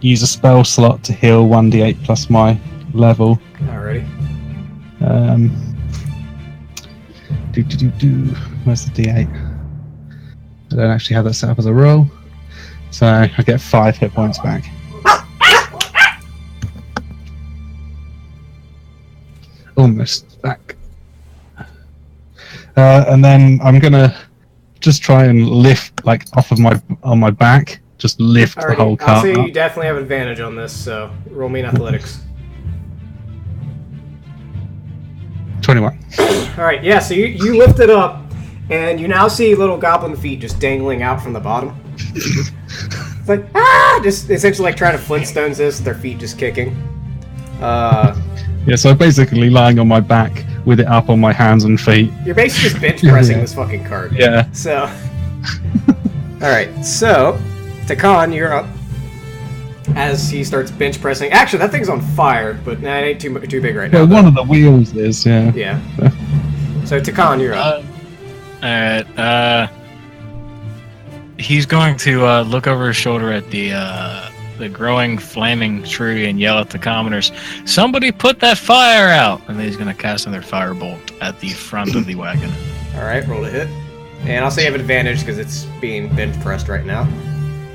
use a spell slot to heal 1d8 plus my level. Alrighty. Where's the d8? I don't actually have that set up as a roll, so I get 5 hit points back. Almost back. And then I'm gonna just try and lift, like, off of on my back, just lift the whole I'll cart say up. you definitely have advantage on this, so roll me in athletics. 21. Alright, yeah, so you lift it up, and you now see little goblin feet just dangling out from the bottom. It's like, just essentially like trying to Flintstones this, their feet just kicking. Yeah, so I'm basically lying on my back with it up on my hands and feet. You're basically just bench pressing this fucking cart. Yeah. So, alright, so, Takan, you're up. As he starts bench pressing. Actually, that thing's on fire, but nah, it ain't too big right now. Well, one of the wheels is, yeah. Yeah. So, Takan, you're up. Alright, he's going to look over his shoulder at the growing flaming tree and yell at the commoners, "Somebody put that fire out!" And then he's going to cast another firebolt at the front of the wagon. Alright, roll to hit. And I'll say you have advantage because it's being bench pressed right now.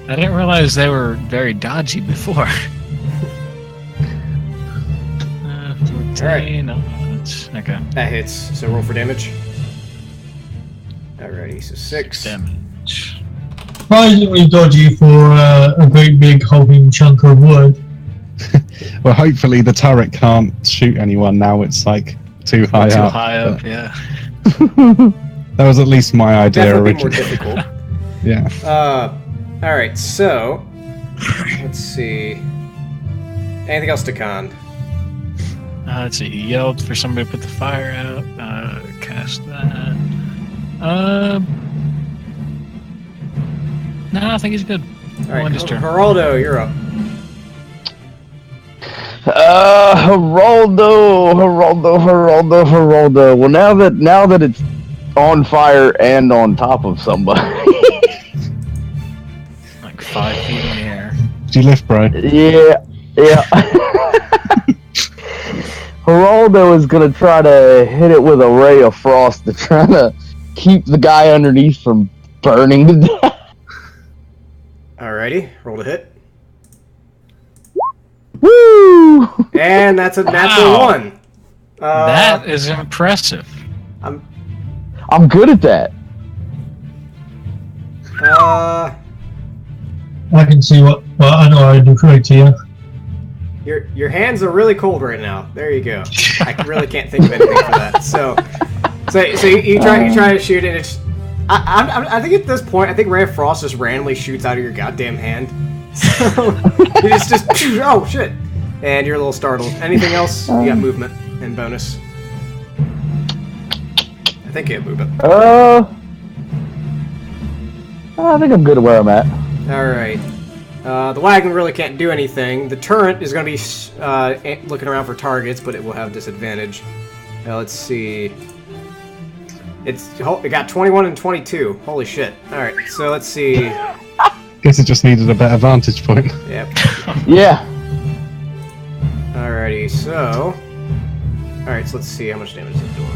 I didn't realize they were very dodgy before. 14, okay. That hits, so roll for damage. Alrighty, so 6. Damage. Surprisingly dodgy for a great big hulking chunk of wood. Well, hopefully the turret can't shoot anyone now. It's like too high Too up. high up, yeah. That was at least my idea Definitely more originally. difficult. Yeah. Alright, so let's see. Anything else to con? Let's see. He yelled for somebody to put the fire out. Cast that. No, I think he's good. Alright, His turn. Geraldo, you're up. Geraldo. Well, now that it's on fire and on top of somebody. Like 5 feet in the air. Did you lift, bro? Yeah. Geraldo is gonna try to hit it with a ray of frost to try to keep the guy underneath from burning to death. Alrighty, roll to hit. Woo! And that's a natural one. That is impressive. I'm good at that. I can see what. Well, I know I do correct here. Your hands are really cold right now. There you go. I really can't think of anything for that. So you try to shoot and it's. I think at this point, I think Ray of Frost just randomly shoots out of your goddamn hand. So you just oh shit, and you're a little startled. Anything else? You got movement and bonus. I think you have movement. I think I'm good at where I'm at. All right. The wagon really can't do anything. The turret is going to be looking around for targets, but it will have disadvantage. Let's see. It got 21 and 22. Holy shit. All right, so let's see. Guess it just needed a better vantage point. Yep. Yeah. Alrighty, so... Alright, so let's see how much damage it's doing.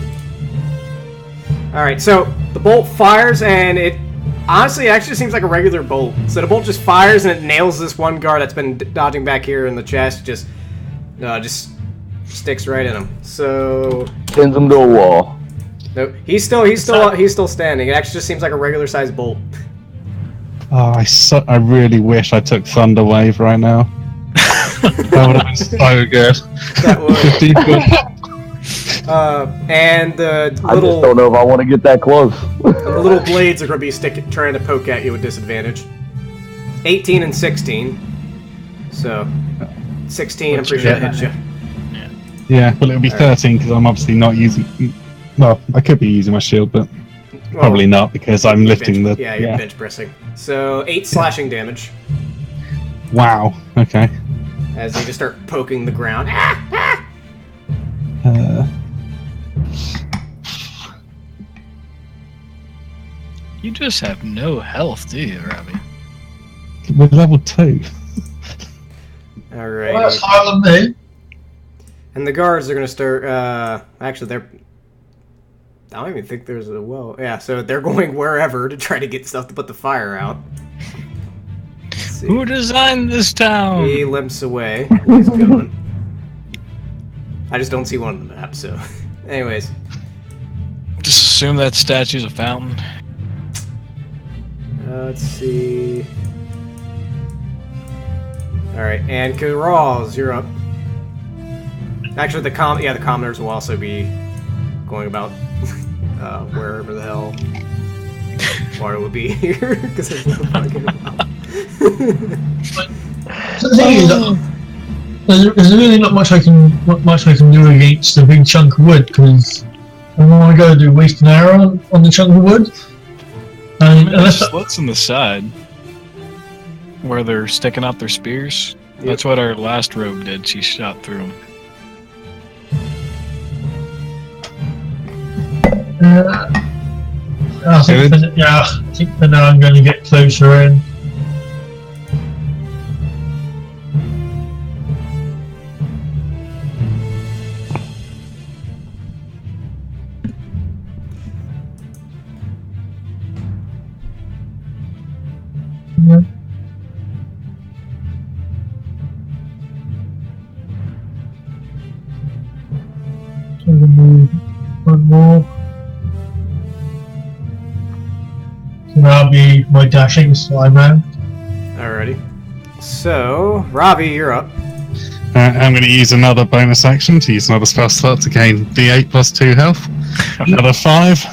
Alright, so the bolt fires and it... Honestly, it actually seems like a regular bolt. So the bolt just fires and it nails this one guard that's been dodging back here in the chest. Just sticks right in him. So... Sends him to a wall. Nope. He's still standing. It actually just seems like a regular sized bolt. Oh, I really wish I took Thunder Wave right now. That would have been so good. That would. 50 good. And the I just don't know if I want to get that close. the little blades are going to be trying to poke at you with disadvantage. 18 and 16. So 16, I'm pretty sure that hits you. Yeah, well, it'll be 13 because I'm obviously not using. Well, I could be using my shield, but probably not because I'm lifting the. Yeah, you're bench pressing. So 8 slashing damage. Wow. Okay. As they just start poking the ground. You just have no health, do you, Robbie? With level 2. Alright. Well, that's higher than me. And the guards are going to start. Actually, they're. I don't even think there's a well. Yeah, so they're going wherever to try to get stuff to put the fire out. Who designed this town? He limps away. He's going. I just don't see one on the map, so. Anyways. Just assume that statue's a fountain. Let's see. Alright, and Kazraz, you're up. Actually, the commoners will also be going about wherever the hell water will be here, because there's no fucking about. So the thing is, there's really not much I can do against the big chunk of wood, because I want to go do waste an arrow on the chunk of wood. And There's slits in the side where they're sticking out their spears. Yep. That's what our last rogue did. She shot through them. I think for now I'm going to get closer in. Yeah. So we move one more. So that'll be my dashing slide round. Alrighty. So, Robbie, you're up. I'm going to use another bonus action to use another spell slot to gain D8 plus 2 health. Another 5.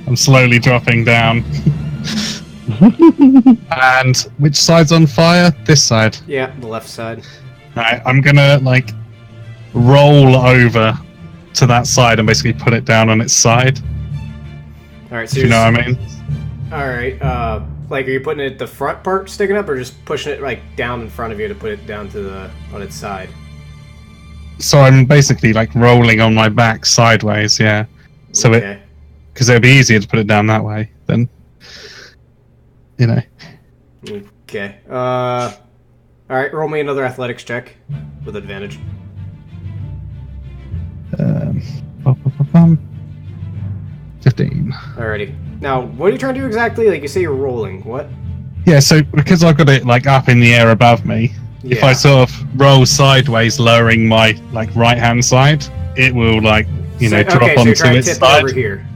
I'm slowly dropping down. And which side's on fire? This side. Yeah, the left side. Alright, I'm gonna roll over to that side and basically put it down on its side. Alright, so You know what I mean? Alright, are you putting it the front part sticking up, or just pushing it down in front of you to put it down to on its side? So I'm basically rolling on my back sideways, yeah. So okay. because it'd be easier to put it down that way than, Okay. Alright, roll me another athletics check with advantage. 15. Alrighty. Now, what are you trying to do exactly? Like, you say you're rolling. What? Yeah, so because I've got it like up in the air above me, if I sort of roll sideways, lowering my like right hand side, it will like drop okay, so onto you're trying its to tip side. it over here.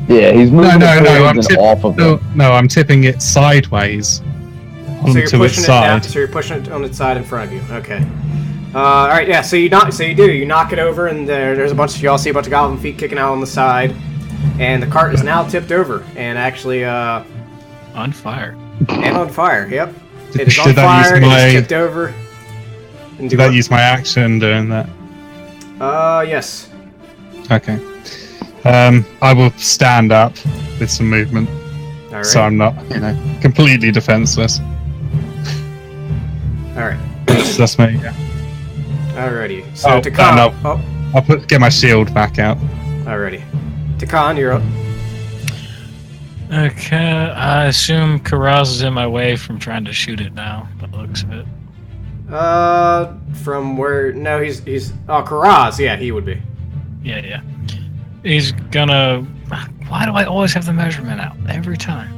Yeah, he's moving I'm off of it. No, I'm tipping it sideways So you're onto its pushing it down. side. So you're pushing it on its side in front of you. Okay. All right. Yeah. So you knock it over, and there's a bunch. Y'all see a bunch of goblin feet kicking out on the side, and the cart is now tipped over and actually on fire. And on fire. Yep. It is on Did that fire. use my- It is tipped over. And Did I use my action doing that? Yes. Okay. I will stand up with some movement, All right. so I'm not, completely defenseless. All right. That's me. Yeah. Alrighty. So Takan. No. I'll get my shield back out. Alrighty. Takan, you're up. Okay, I assume Karaz is in my way from trying to shoot it now, by the looks of it. From where? No, he's. Karaz. Yeah, he would be. Yeah. He's gonna. Why do I always have the measurement out every time?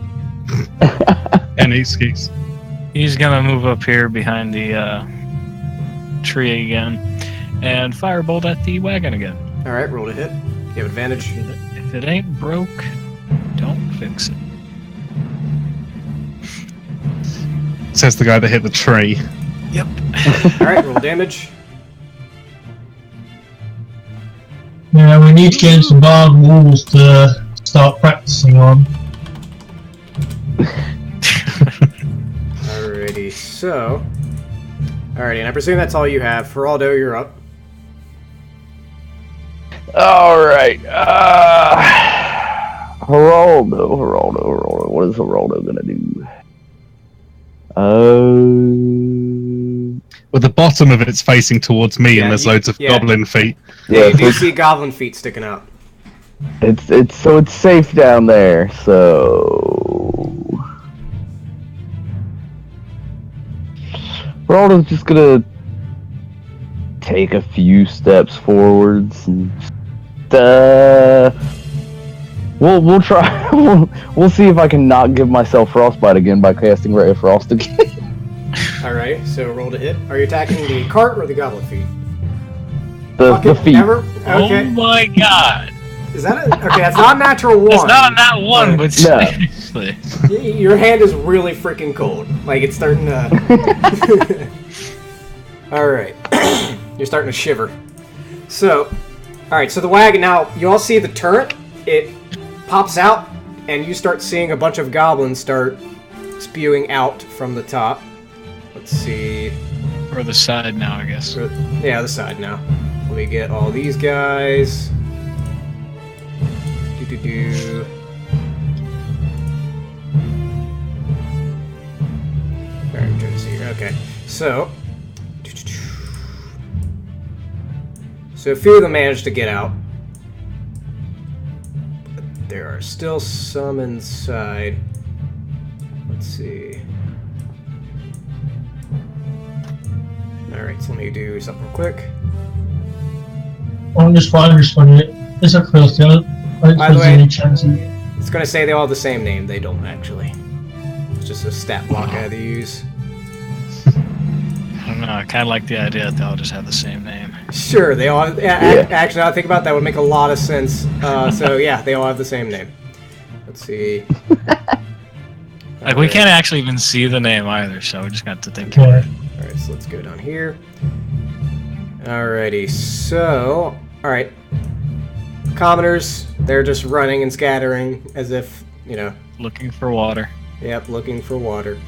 Any excuse. He's gonna move up here behind the tree again and firebolt at the wagon again. All right, roll to hit. You have advantage. If it ain't broke, don't fix it. Says the guy that hit the tree. Yep. All right, roll damage. Yeah, we need to get some barred walls to start practicing on. Alrighty, so. Alrighty, and I presume that's all you have. Geraldo, you're up. Alright. Geraldo. What is Geraldo gonna do? Well, the bottom of it's facing towards me, and there's loads of goblin feet. Yeah, you do see goblin feet sticking out. It's safe down there, so Geraldo's just gonna take a few steps forwards and we'll try we'll see if I can not give myself frostbite again by casting Ray of Frost again. Alright, so roll to hit. Are you attacking the cart or the goblin feet? The feet. Okay. Oh my god. Is that it? Okay, that's not a natural one. It's not a nat one, but seriously. Your hand is really freaking cold. Like, it's starting to... Alright. You're starting to shiver. So, alright, so the wagon now, you all see the turret. It pops out, and you start seeing a bunch of goblins start spewing out from the top. Let's see. Or the side now, I guess. Yeah, the side now. Let me get all these guys. Do-do-do. Alright, I'm trying to see here. Okay, so... So a few of them managed to get out. But there are still some inside. Let's see. Alright, so let me do something real quick. I'm just finding it. It's a close I don't By the suppose way, any chance of it's going to say they all have the same name. They don't, actually. It's just a stat block I had to use. I don't know, I kind of like the idea that they all just have the same name. Sure, they all... Actually, now I think about that would make a lot of sense. So, yeah, they all have the same name. Let's see. Like, we can't actually even see the name either, so we just got to think. Yeah. Alright, so let's go down here. Alrighty, so... Alright. Commoners, they're just running and scattering as if, Looking for water. Yep, looking for water.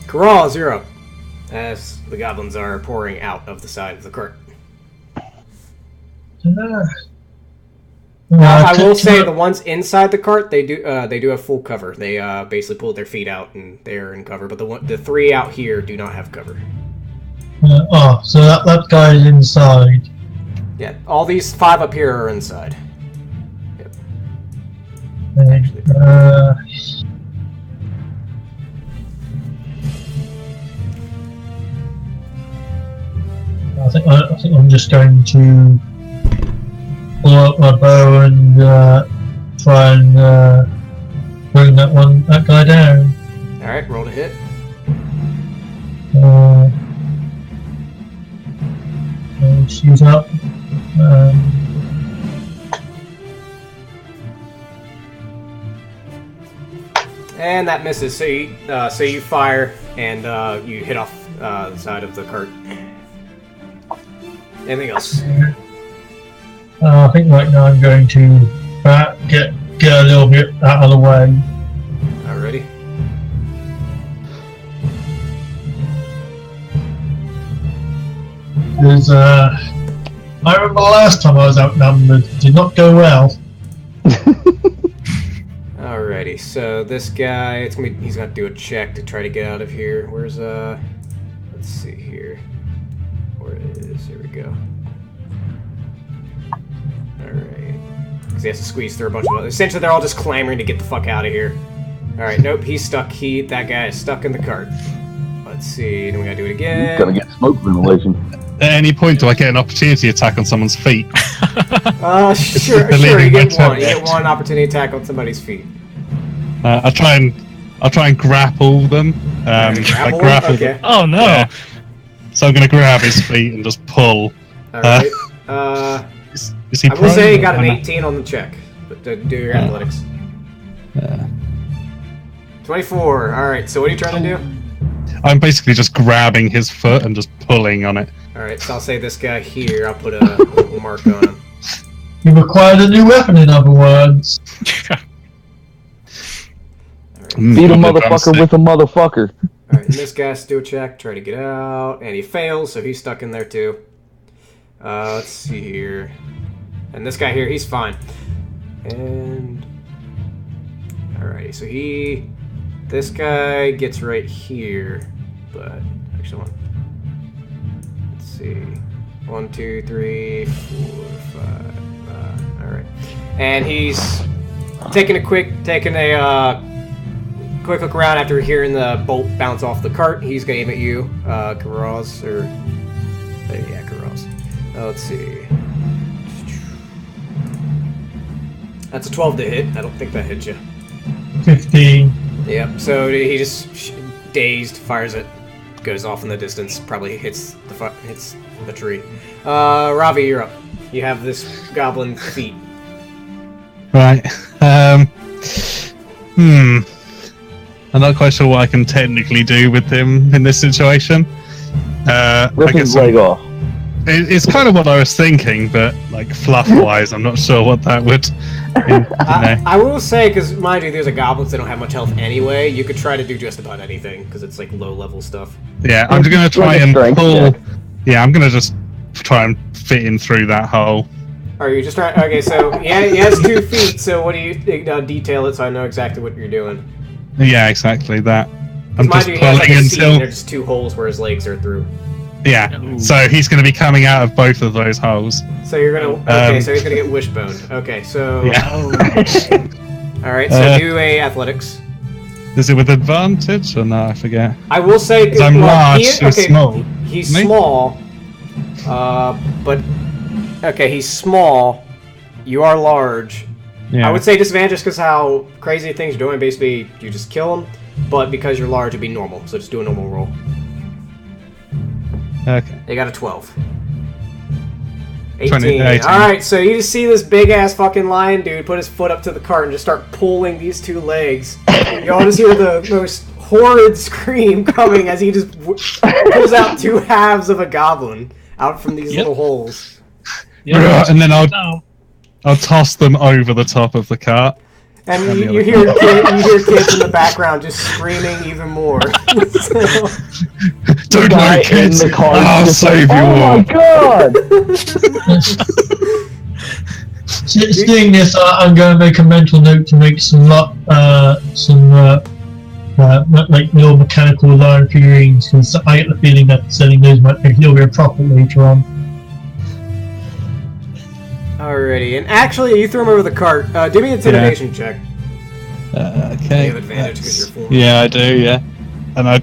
Karal, you're up. As the goblins are pouring out of the side of the cart. Now, I will say the ones inside the cart, they do have full cover. They basically pulled their feet out and they're in cover. But the three out here do not have cover. So that guy is inside. Yeah, all these 5 up here are inside. Yep. Actually, I think I'm just going to pull up my bow and try and bring that guy down. Alright, roll to hit. She's up. And that misses. So you fire and you hit off the side of the cart. Anything else? I think right now I'm going to get a little bit out of the way. Alrighty. Because I remember last time I was outnumbered, it did not go well. Alrighty, so this guy, he's gonna do a check to try to get out of here. Where's let's see here. Where it is? Here we go. Alright. Because he has to squeeze through a bunch of others. Essentially, they're all just clamoring to get the fuck out of here. Alright, nope, he's stuck. That guy is stuck in the cart. Let's see, then we gotta do it again. Gonna get smoke ventilation. At any point, do I get an opportunity attack on someone's feet? Sure, you get one. You get one opportunity attack on somebody's feet. I'll try and grapple them. Grapple? Okay. Oh no! Yeah. So I'm gonna grab his feet and just pull. Alright. Is he I will prone? say you got an 18 on the check, but do your athletics. 24. Alright, so what are you trying to do? I'm basically just grabbing his foot and just pulling on it. Alright, so I'll say this guy here, I'll put a little mark on him. You've acquired a new weapon, in other words. Beat a motherfucker with a motherfucker. Alright, and this guy has to do a check, try to get out, and he fails, so he's stuck in there too. Let's see here. And this guy here, he's fine. And... Alrighty, so this guy gets right here, but... Actually, let's see. 1, 2, 3, 4, 5, alright. And he's taking a quick look around after hearing the bolt bounce off the cart. He's gonna aim at you, Karaz, or... yeah, Karaz. Let's see. That's a 12 to hit. I don't think that hits you. 15. Yep, so he just dazed, fires it, goes off in the distance, probably hits the tree. Ravi, you're up. You have this goblin feet. Right. I'm not quite sure what I can technically do with him in this situation. Rip his leg off. It's kind of what I was thinking, but like fluff-wise, I'm not sure what that would. I will say, because mind you, there's a goblins that don't have much health anyway. You could try to do just about anything because it's like low-level stuff. Yeah, I'm just gonna try and pull. Check. Yeah, I'm gonna just try and fit in through that hole. Are you just trying? Okay, so yeah, he has 2 feet. So what do you detail it so I know exactly what you're doing? Yeah, exactly that. I'm Mind just you, he has pulling like a seat, until. and there's 2 holes where his legs are through. Yeah, so he's going to be coming out of both of those holes. So you're gonna so he's gonna get wishboned. Okay, so Yeah. all right, so do a athletics. Is it with advantage or no? I forget. I will say 'Cause I'm large, he's he's small. He's Me? small, but okay, he's small. You are large. Yeah. I would say disadvantage because how crazy things you're doing. Basically, you just kill him, but because you're large, it'd be normal. So just do a normal roll. Okay. They got a 12. 18. 18. Alright, so you just see this big ass fucking lion dude put his foot up to the cart and just start pulling these 2 legs. You all just hear the most horrid scream coming as he just pulls out 2 halves of a goblin out from these little holes. And then I'll toss them over the top of the cart. And you hear kids in the background just screaming even more. Don't worry, kids. I'll save you Oh all. my god! Seeing this, I'm going to make a mental note to make some like little mechanical alarm figurines, because I get the feeling that selling those might make a little bit of profit later on. Alrighty, and actually, you threw him over the cart. Do me an intimidation check. Okay. You have advantage because you're forward. Yeah, I do. Yeah, and I'm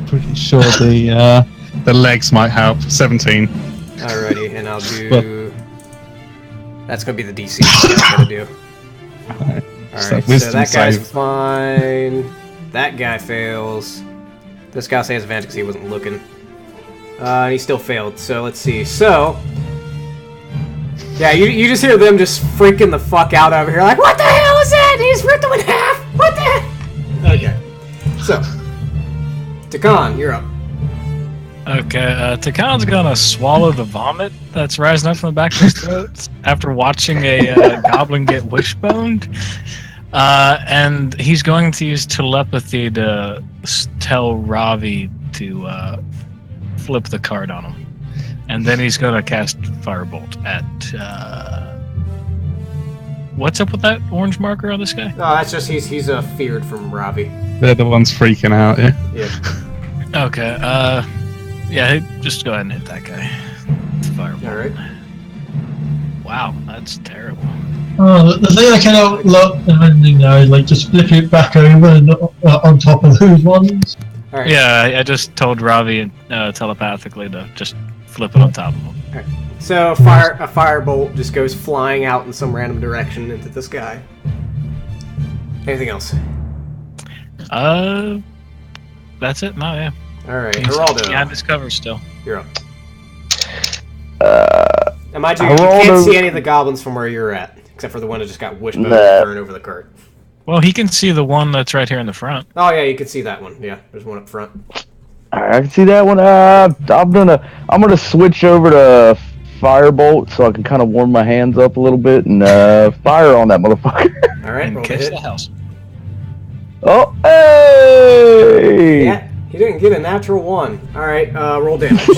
pretty sure the legs might help. 17. Alrighty, and I'll do... That's gonna be the DC I'm gonna do. Alright, so that guy's fine. That guy fails. This guy has advantage because he wasn't looking. And he still failed, so let's see. So, yeah, you just hear them just freaking the fuck out over here, like, what the hell is that? He just ripped him in half! What the heck? Okay. So, Takan, you're up. Okay, Takan's gonna swallow the vomit that's rising up from the back of his throat after watching a goblin get wishboned. And he's going to use telepathy to tell Ravi to flip the card on him. And then he's going to cast Firebolt at... what's up with that orange marker on this guy? No, that's just he's feared from Ravi. They're the ones freaking out, yeah? Yeah. Okay, yeah, just go ahead and hit that guy. Firebolt. Alright. Wow, that's terrible. Oh, the thing I cannot look and anything now is like just flip it back over and on top of whose ones. All right. Yeah, I just told Ravi telepathically to just flip it on top of him. Right. So a firebolt just goes flying out in some random direction into the sky. Anything else? That's it. No, yeah. All right, He's Geraldo. behind his cover still. You're up. And mind you, you can't see any of the goblins from where you're at, except for the one that just got wishbone thrown over the cart. Well, he can see the one that's right here in the front. Oh yeah, you can see that one. Yeah, there's one up front. Alright, I can see that one. I'm gonna switch over to Firebolt so I can kind of warm my hands up a little bit and fire on that motherfucker. All right, And roll catch the hit. the house. Oh, hey! Yeah, he didn't get a natural 1. All right, roll damage.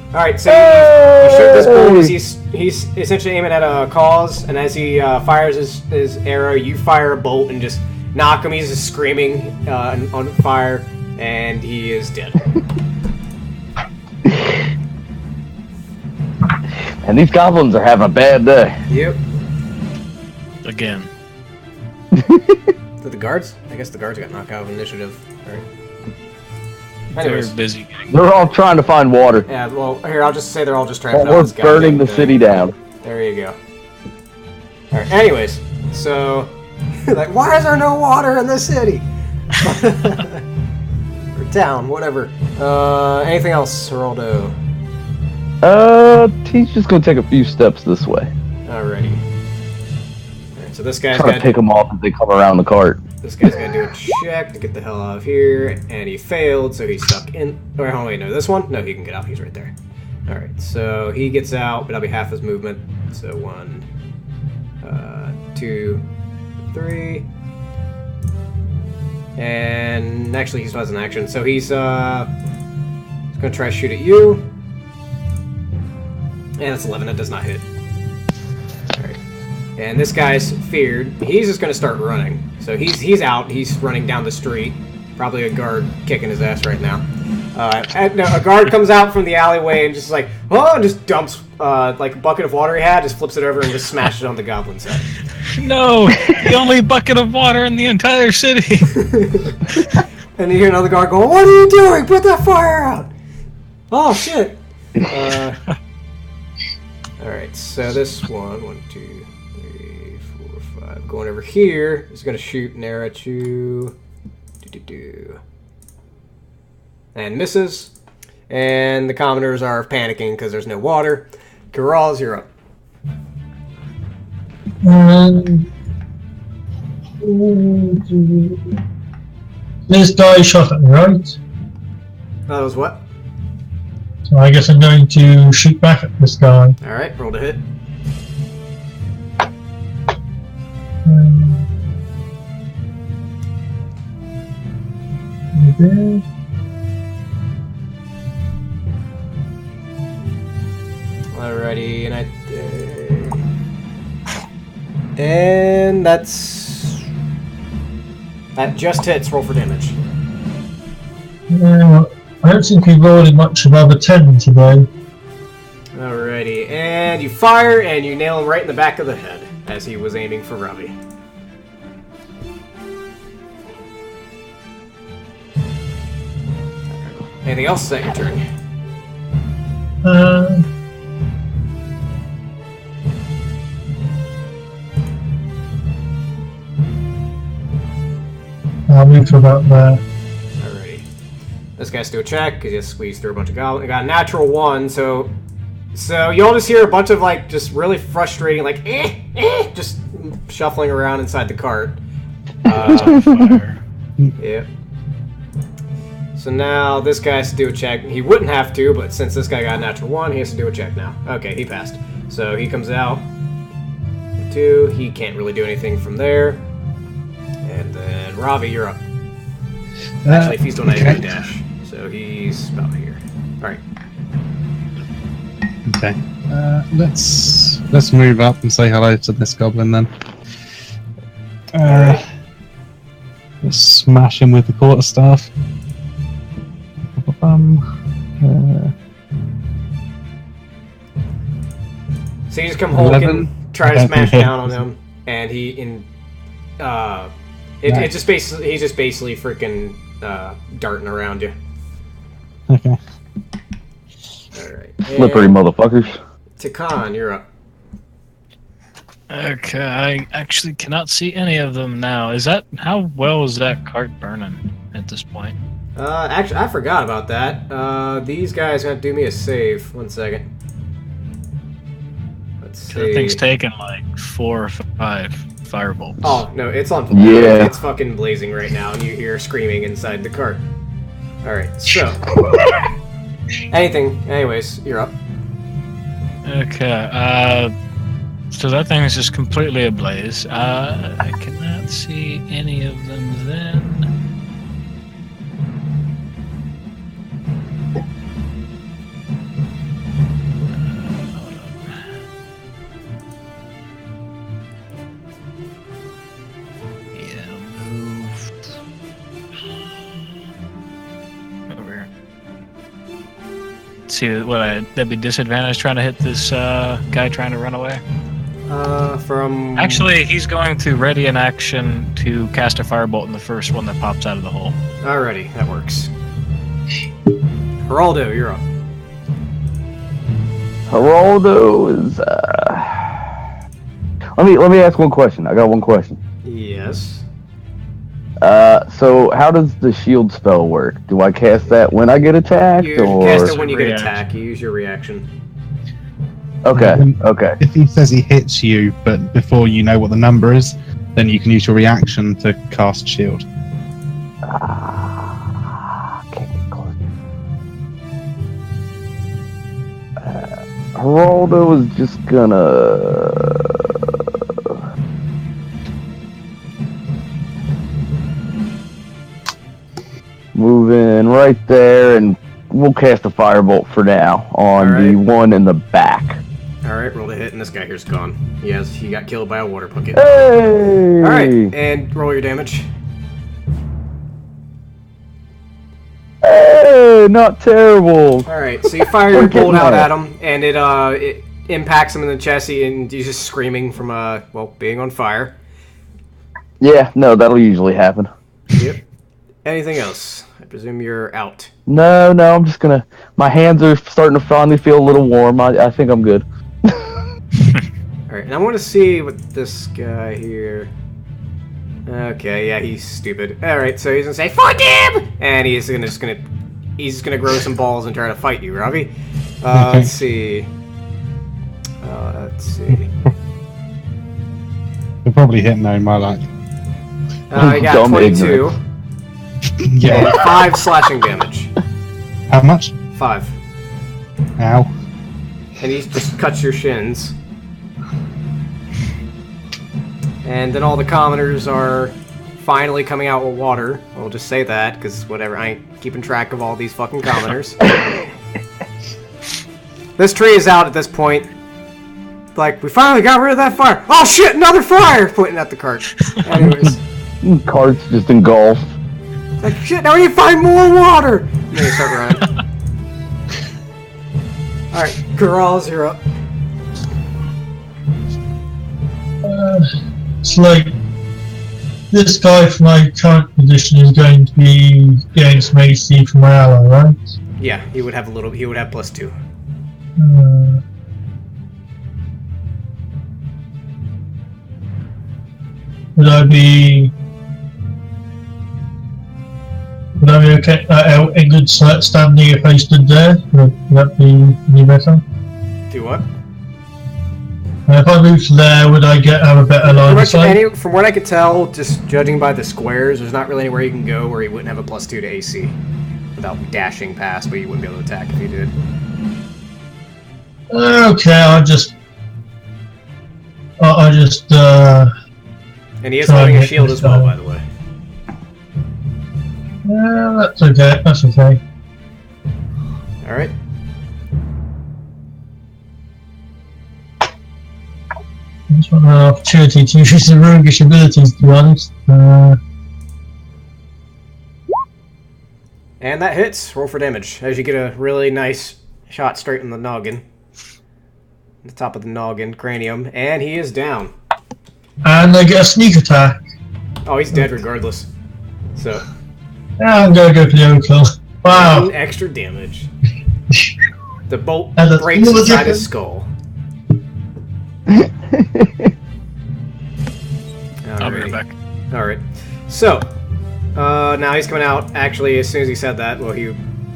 All right, so you shoot this bull as he's essentially aiming at a cause, and as he fires his arrow, you fire a bolt and just knock him. He's just screaming on fire, and he is dead. And these goblins are having a bad day. Yep. Again. Did the guards? I guess the guards got knocked out of initiative. All right. They're Anyways. busy getting... They're all trying to find water. Yeah, well, here, I'll just say they're all just trying to We're burning the city down. There you go. Alright, anyways, so, like, why is there no water in the city? Or town, whatever. Anything else, Geraldo? He's just gonna take a few steps this way. Alrighty. Alright, so this guy's Trying to pick them off as they come around the cart. This guy's gonna do a check to get the hell out of here, and he failed, so he's stuck in. Oh, wait, no, this one? No, he can get out. He's right there. All right, so he gets out, but that'll be half his movement. So 1, 2, 3, and actually he still has an action. So he's gonna try to shoot at you, and it's 11. That does not hit. All right, and this guy's feared. He's just gonna start running. So he's out. He's running down the street. Probably a guard kicking his ass right now. No, a guard comes out from the alleyway and just like, oh, and just dumps like a bucket of water he had, just flips it over and just smashes it on the goblin's head. No! The only bucket of water in the entire city! And you hear another guard going, what are you doing? Put that fire out! Oh, shit! Alright, so this one, 1, 2, 3, 4, 5, going over here, is going to shoot an arrow at you. And misses. And the commoners are panicking because there's no water. Geraldo, you're up. This guy shot at me, right? That was what? So I guess I'm going to shoot back at this guy. Alright, roll to hit. Okay. Alrighty, and that just hits. Roll for damage. I don't think we rolled much above a 10 today. Alrighty, and you fire and you nail him right in the back of the head as he was aiming for Ravi. Anything else? Is that your turn? I'll move to about there. Alrighty. This guy's do a check, because he just squeezed through a bunch of goblins. Got a natural 1, so you all just hear a bunch of, like, just really frustrating, like, just shuffling around inside the cart. Yeah. So now this guy has to do a check. He wouldn't have to, but since this guy got a natural 1, he has to do a check now. Okay, he passed. So he comes out. 2. He can't really do anything from there. And then Ravi, you're up. Actually, if he's doing a dash, so he's about here. All right. Okay. Let's move up and say hello to this goblin then. Let's smash him with the quarterstaff. So you just come hulking, try to smash down on him, and it just basically he's just basically freaking darting around you. Okay. All right. Slippery motherfuckers. Takan, you're up. Okay, I actually cannot see any of them now. How well is that cart burning at this point? Actually, I forgot about that. These guys are gonna do me a save. 1 second. Let's see. The thing's taking like 4 or 5 firebolts. Oh no, it's on. Yeah. It's fucking blazing right now, and you hear screaming inside the cart. All right, so anyways, you're up. Okay, so that thing is just completely ablaze. I cannot see any of them then. See that'd be disadvantage trying to hit this guy trying to run away. Actually, he's going to ready an action to cast a firebolt in the first one that pops out of the hole. Alrighty, that works. Geraldo, you're up. Geraldo is. Let me ask one question. I got one question. Yes. So how does the shield spell work? Do I cast that when I get attacked, You or cast it when you get attacked. You use your reaction. Okay, okay. If he says he hits you, but before you know what the number is, then you can use your reaction to cast shield. Can't get close. Geraldo is just gonna. Move in right there, and we'll cast a firebolt for now on the one in the back. Alright, roll a hit, and this guy here's gone. Yes, he got killed by a water bucket. Hey! Alright, and roll your damage. Hey, not terrible. Alright, so you fire your bolt out at him, and it impacts him in the chest, and he's just screaming from, being on fire. Yeah, no, that'll usually happen. Yep. Anything else? I presume you're out. No, I'm just gonna... My hands are starting to finally feel a little warm. I think I'm good. Alright, and I want to see what this guy here... Okay, yeah, he's stupid. Alright, so he's gonna say, "Fuck him!" And he's just gonna grow some balls and try to fight you, Ravi. Let's see. He'll probably hit no in my life. I got Dumb 22. ignorance. Yeah. And 5 slashing damage. How much? 5. Ow. And he just cuts your shins. And then all the commoners are finally coming out with water. We'll just say that, because whatever, I ain't keeping track of all these fucking commoners. This tree is out at this point. Like, we finally got rid of that fire. Oh shit, another fire! Pointing at the cart. Anyways. Cart's just engulfed. Like, shit, now we need to find more water! And then you start running. Alright, Gerals, you're up. It's like this guy from my current position is going to be getting some AC from my ally, right? Yeah, he would have +2. Would I be Would that be okay? A good standing if I stood there? Would that be any better? Do what? If I moved to there, would I have a better line of sight? From what I could tell, just judging by the squares, there's not really anywhere you can go where you wouldn't have a +2 to AC without dashing past, but you wouldn't be able to attack if you did. Okay, I'll just. And he is holding a shield as well, by the way. Yeah, that's okay. That's okay. All right. I just want an opportunity to use the roguish abilities, to be honest. And that hits. Roll for damage. As you get a really nice shot straight in the noggin. The top of the noggin, cranium. And he is down. And I get a sneak attack. Oh, he's dead regardless. So. Yeah, I'm gonna go for the overkill. Wow. 1 extra damage. The bolt And breaks inside his skull. I'll be right back. Alright. So, now he's coming out. Actually, as soon as he said that, well, he'll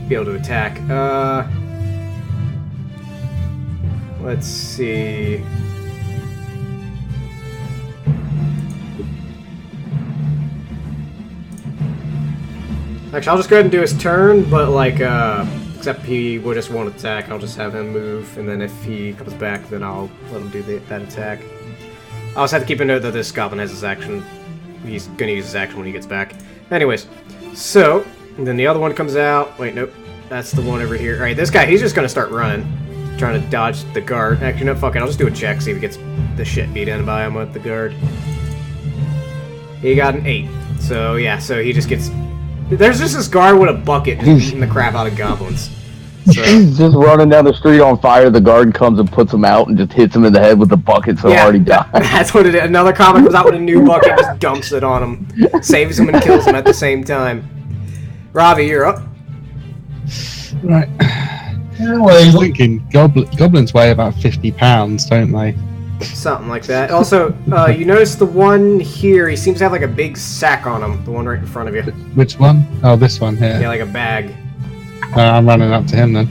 be able to attack. Let's see. Actually, I'll just go ahead and do his turn, but like, except he will just won't attack. I'll just have him move, and then if he comes back, then I'll let him do that attack. I also have to keep a note that this goblin has his action. He's gonna use his action when he gets back. Anyways, so, and then the other one comes out. Wait, nope. That's the one over here. Alright, this guy, he's just gonna start running. Trying to dodge the guard. Actually, no, fuck it. I'll just do a check, see if he gets the shit beat in by him with the guard. He got an 8. So, yeah, so he just gets... There's just this guard with a bucket just beating the crap out of goblins. So. He's just running down the street on fire. The guard comes and puts him out and just hits him in the head with the bucket, so already died. That's what it is. Another comic comes out with a new bucket, just dumps it on him, saves him and kills him at the same time. Ravi, you're up. Right. I was thinking goblins weigh about 50 pounds, don't they? Something like that. Also, you notice the one here, he seems to have like a big sack on him, the one right in front of you. Which one? Oh, this one here. Yeah, like a bag. I'm running up to him then.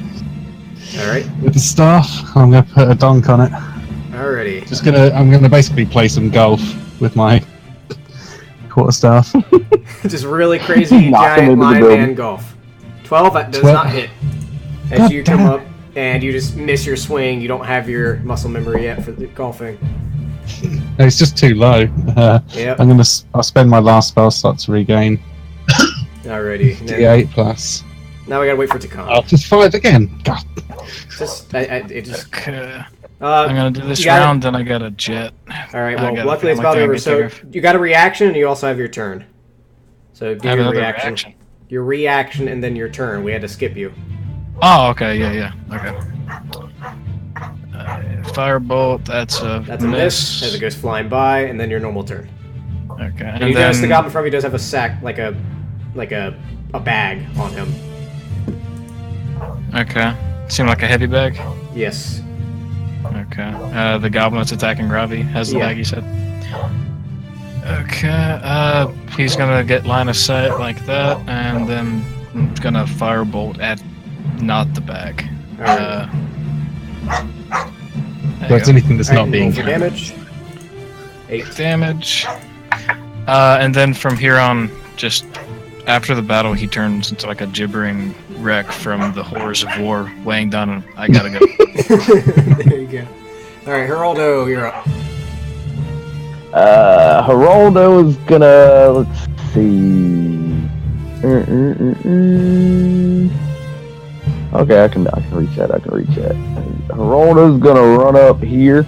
Alright. With the staff, I'm gonna put a donk on it. Alrighty. I'm gonna basically play some golf with my quarterstaff. Just really crazy giant lineman golf. 12, that does not hit. As you come up and you just miss your swing, you don't have your muscle memory yet for the golfing. No, it's just too low. Yep. I'll spend my last spell slot to regain. Alrighty. D8 plus. Now we gotta wait for it to come. Oh, just 5 again. God. Okay. I'm gonna do this round, then I got a jet. Alright, well, luckily it's about over. So you got a reaction, and you also have your turn. So do your reaction. Your reaction, and then your turn. We had to skip you. Oh, okay, yeah. Okay. Firebolt, that's a miss. As it goes flying by, and then your normal turn. Okay. And you notice the goblin in front of you does have a sack, like a bag on him. Okay. Seemed like a heavy bag? Yes. Okay. The goblin that's attacking Ravi has the bag, you said? Okay. He's gonna get line of sight like that, and then I'm gonna firebolt at not the bag. Alright. That's anything that's not being damage. 8 damage. And then from here on, just after the battle, he turns into like a gibbering wreck from the horrors of war weighing down on him. I gotta go. There you go. Alright, Geraldo, you're up. Geraldo is gonna, let's see. Okay, I can reach that. Geraldo's gonna run up here,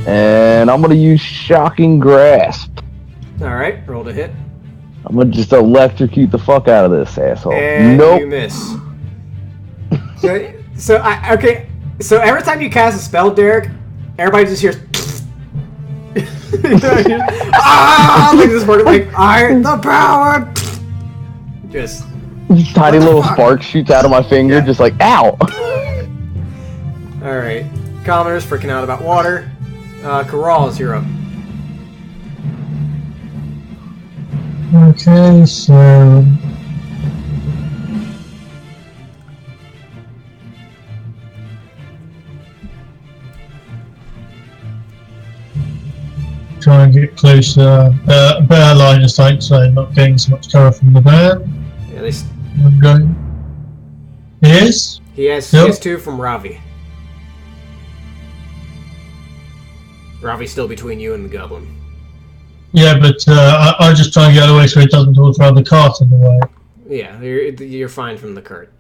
and I'm gonna use Shocking Grasp. Alright, roll to hit. I'm gonna just electrocute the fuck out of this asshole. And nope. You miss. So every time you cast a spell, Derek, everybody just hears like this word, like the power. Just tiny little spark shoots out of my finger, just like ow. All right, commoners freaking out about water. Corrals, you're up. Okay, so try and get closer. A better line of sight, so not getting so much cover from the van. Yeah, they... I'm going. He is? He has 2 from Ravi. Ravi's still between you and the goblin. Yeah, but I just try and get out of the way so it doesn't all throw the cart in the way. Yeah, you're fine from the cart.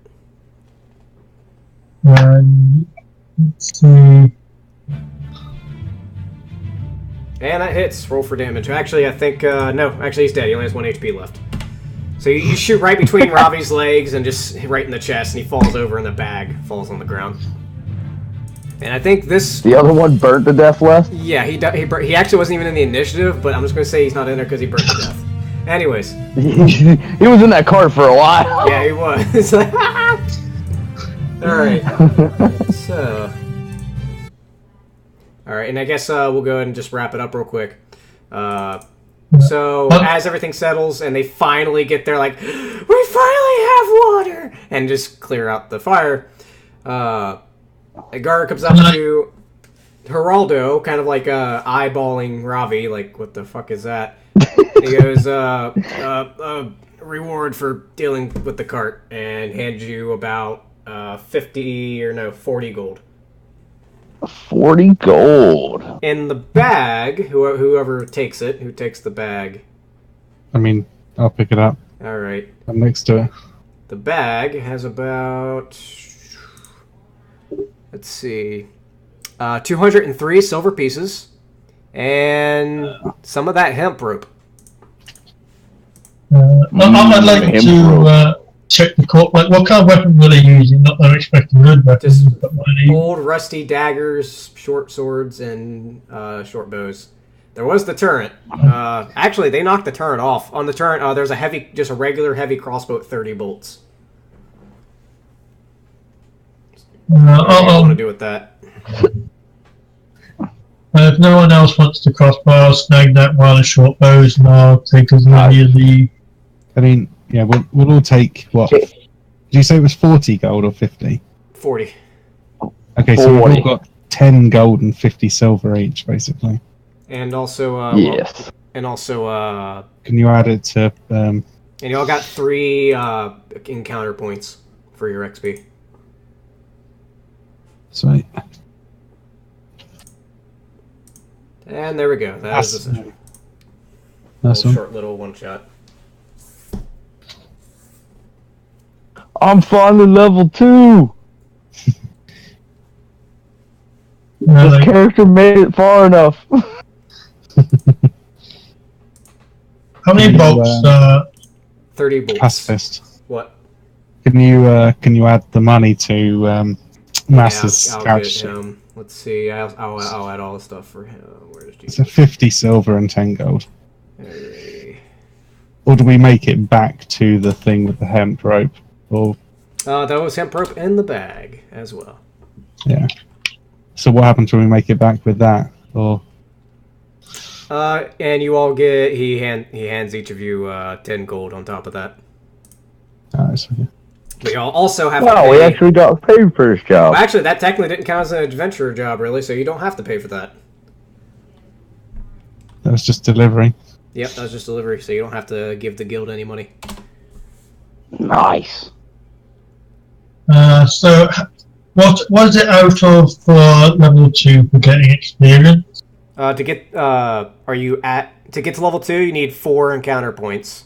Let's see. And that hits. Roll for damage. Actually, I think... no, actually he's dead. He only has 1 HP left. So you shoot right between Ravi's legs and just right in the chest, and he falls over and the bag falls on the ground. And I think this... The other one burnt to death left? Yeah, he actually wasn't even in the initiative, but I'm just going to say he's not in there because he burnt to death. Anyways. He was in that cart for a while. Yeah, he was. Alright. So... Alright, and I guess we'll go ahead and just wrap it up real quick. So, as everything settles and they finally get there, like, we finally have water! And just clear out the fire. Gar comes up to Geraldo, kind of like eyeballing Ravi, like, what the fuck is that? He goes, reward for dealing with the cart, and hands you about 40 gold. 40 gold. In the bag, whoever takes it, who takes the bag? I mean, I'll pick it up. All right. I'm next to it. The bag has about, let's see, 203 silver pieces, and some of that hemp rope. I'd like to check the corp. Like, what kind of weapon were they using? Not that I'm expecting good weapons. Just old rusty daggers, short swords, and short bows. There was the turret. Actually, they knocked the turret off. On the turret, there's just a regular heavy crossbow at 30 bolts. What do you want to do with that? If no one else wants the crossbow, I'll snag that while the short bows, and I'll take as many of the... I mean, yeah, we'll all take, what? Did you say it was 40 gold or 50? 40. Okay, so we've all got 10 gold and 50 silver each, basically. And also, yes. Can you add it to... and you all got 3 encounter points for your XP. Sweet. And there we go. That's the session. Short little one shot. I'm finally level 2! This character made it far enough. How many bolts? 30 bolts. Pacifist. What? Can you add the money to Master's couch? Let's see. I'll add all the stuff for him. Where's It's a 50 silver and 10 gold. Hey. Or do we make it back to the thing with the hemp rope? Or that was hemp rope in the bag as well. Yeah. So what happens when we make it back with that? Or and you all get he hands each of you 10 gold on top of that. Alright, okay. But y'all also have to pay. We actually got paid for this job. Well, actually, that technically didn't count as an adventurer job, really, so you don't have to pay for that. That was just delivery. Yep, that was just delivery, so you don't have to give the guild any money. Nice. So, what is it out of level 2 for getting experience? To get to level 2, you need 4 encounter points.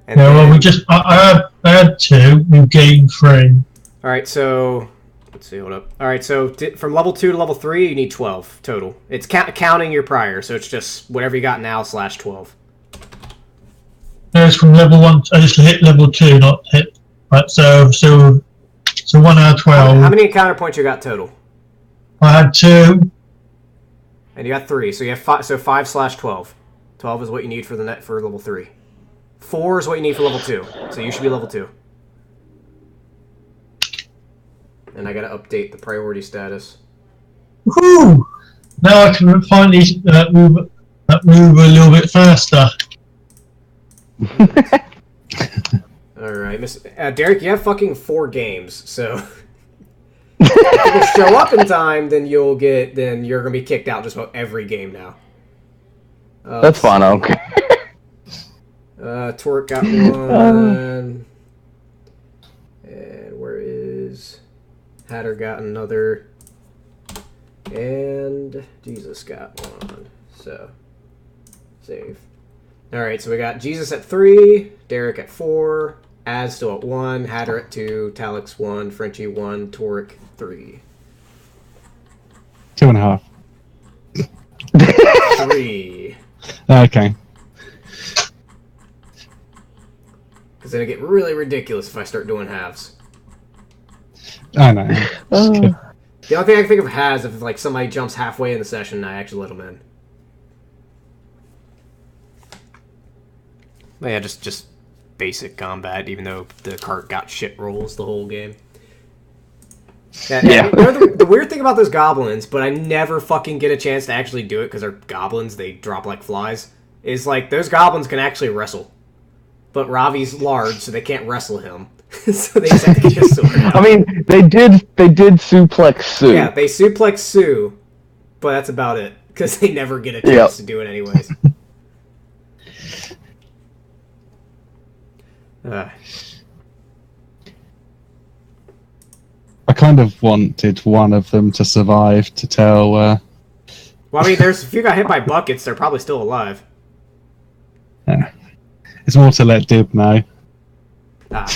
And yeah, well, I had 2. We gained 3. All right, so let's see. Hold up. All right, so from level 2 to level 3, you need 12 total. It's counting your prior, so it's just whatever you got now / 12. No, it's from level 1. I just hit level 2, not hit. Right, so 1 out of 12. How many encounter points you got total? I had 2. And you got 3, so you have 5. So 5 / 12. 12 is what you need for level 3. 4 is what you need for level 2, so you should be level 2. And I gotta update the priority status. Woohoo! Now I can finally move a little bit faster. Alright, Derek, you have fucking 4 games, so... if you can show up in time, then you're gonna be kicked out just about every game now. That's fine, I don't care. Torque got one. And where is... Hatter got another. And Jesus got one. So, save. Alright, so we got Jesus at 3, Derek at 4, Az still at 1, Hatter at 2, Talix 1, Frenchie 1, Torque 3. 2.5. 3. Okay. Because then it get really ridiculous if I start doing halves. I know. The only thing I can think of has if like somebody jumps halfway in the session, I actually let them in. But yeah, just basic combat, even though the cart got shit rolls the whole game. Yeah. The weird thing about those goblins, but I never fucking get a chance to actually do it because they're goblins, they drop like flies, is like those goblins can actually wrestle. But Ravi's large, so they can't wrestle him. So they just have to get a sword out. I mean, they did suplex Sue. Yeah, they suplex Sue, but that's about it. Because they never get a chance to do it anyways. I kind of wanted one of them to survive to tell... Well, I mean, if you got hit by buckets, they're probably still alive. Yeah. It's more to let Dib know. But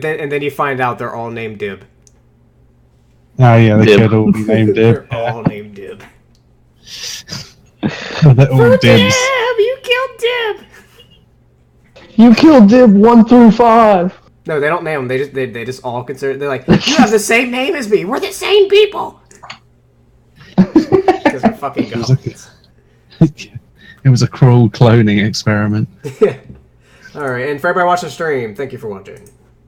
then you find out they're all named Dib. Oh yeah, they could all be named Dib. They're all named Dib. They're all Dibs. Dib! You killed Dib! You killed Dib 1 through 5. No, they don't name them. They just all consider. They're like, you have the same name as me. We're the same people. Because we're fucking goblins. It was a cruel cloning experiment. All right, and for everybody watching the stream, thank you for watching.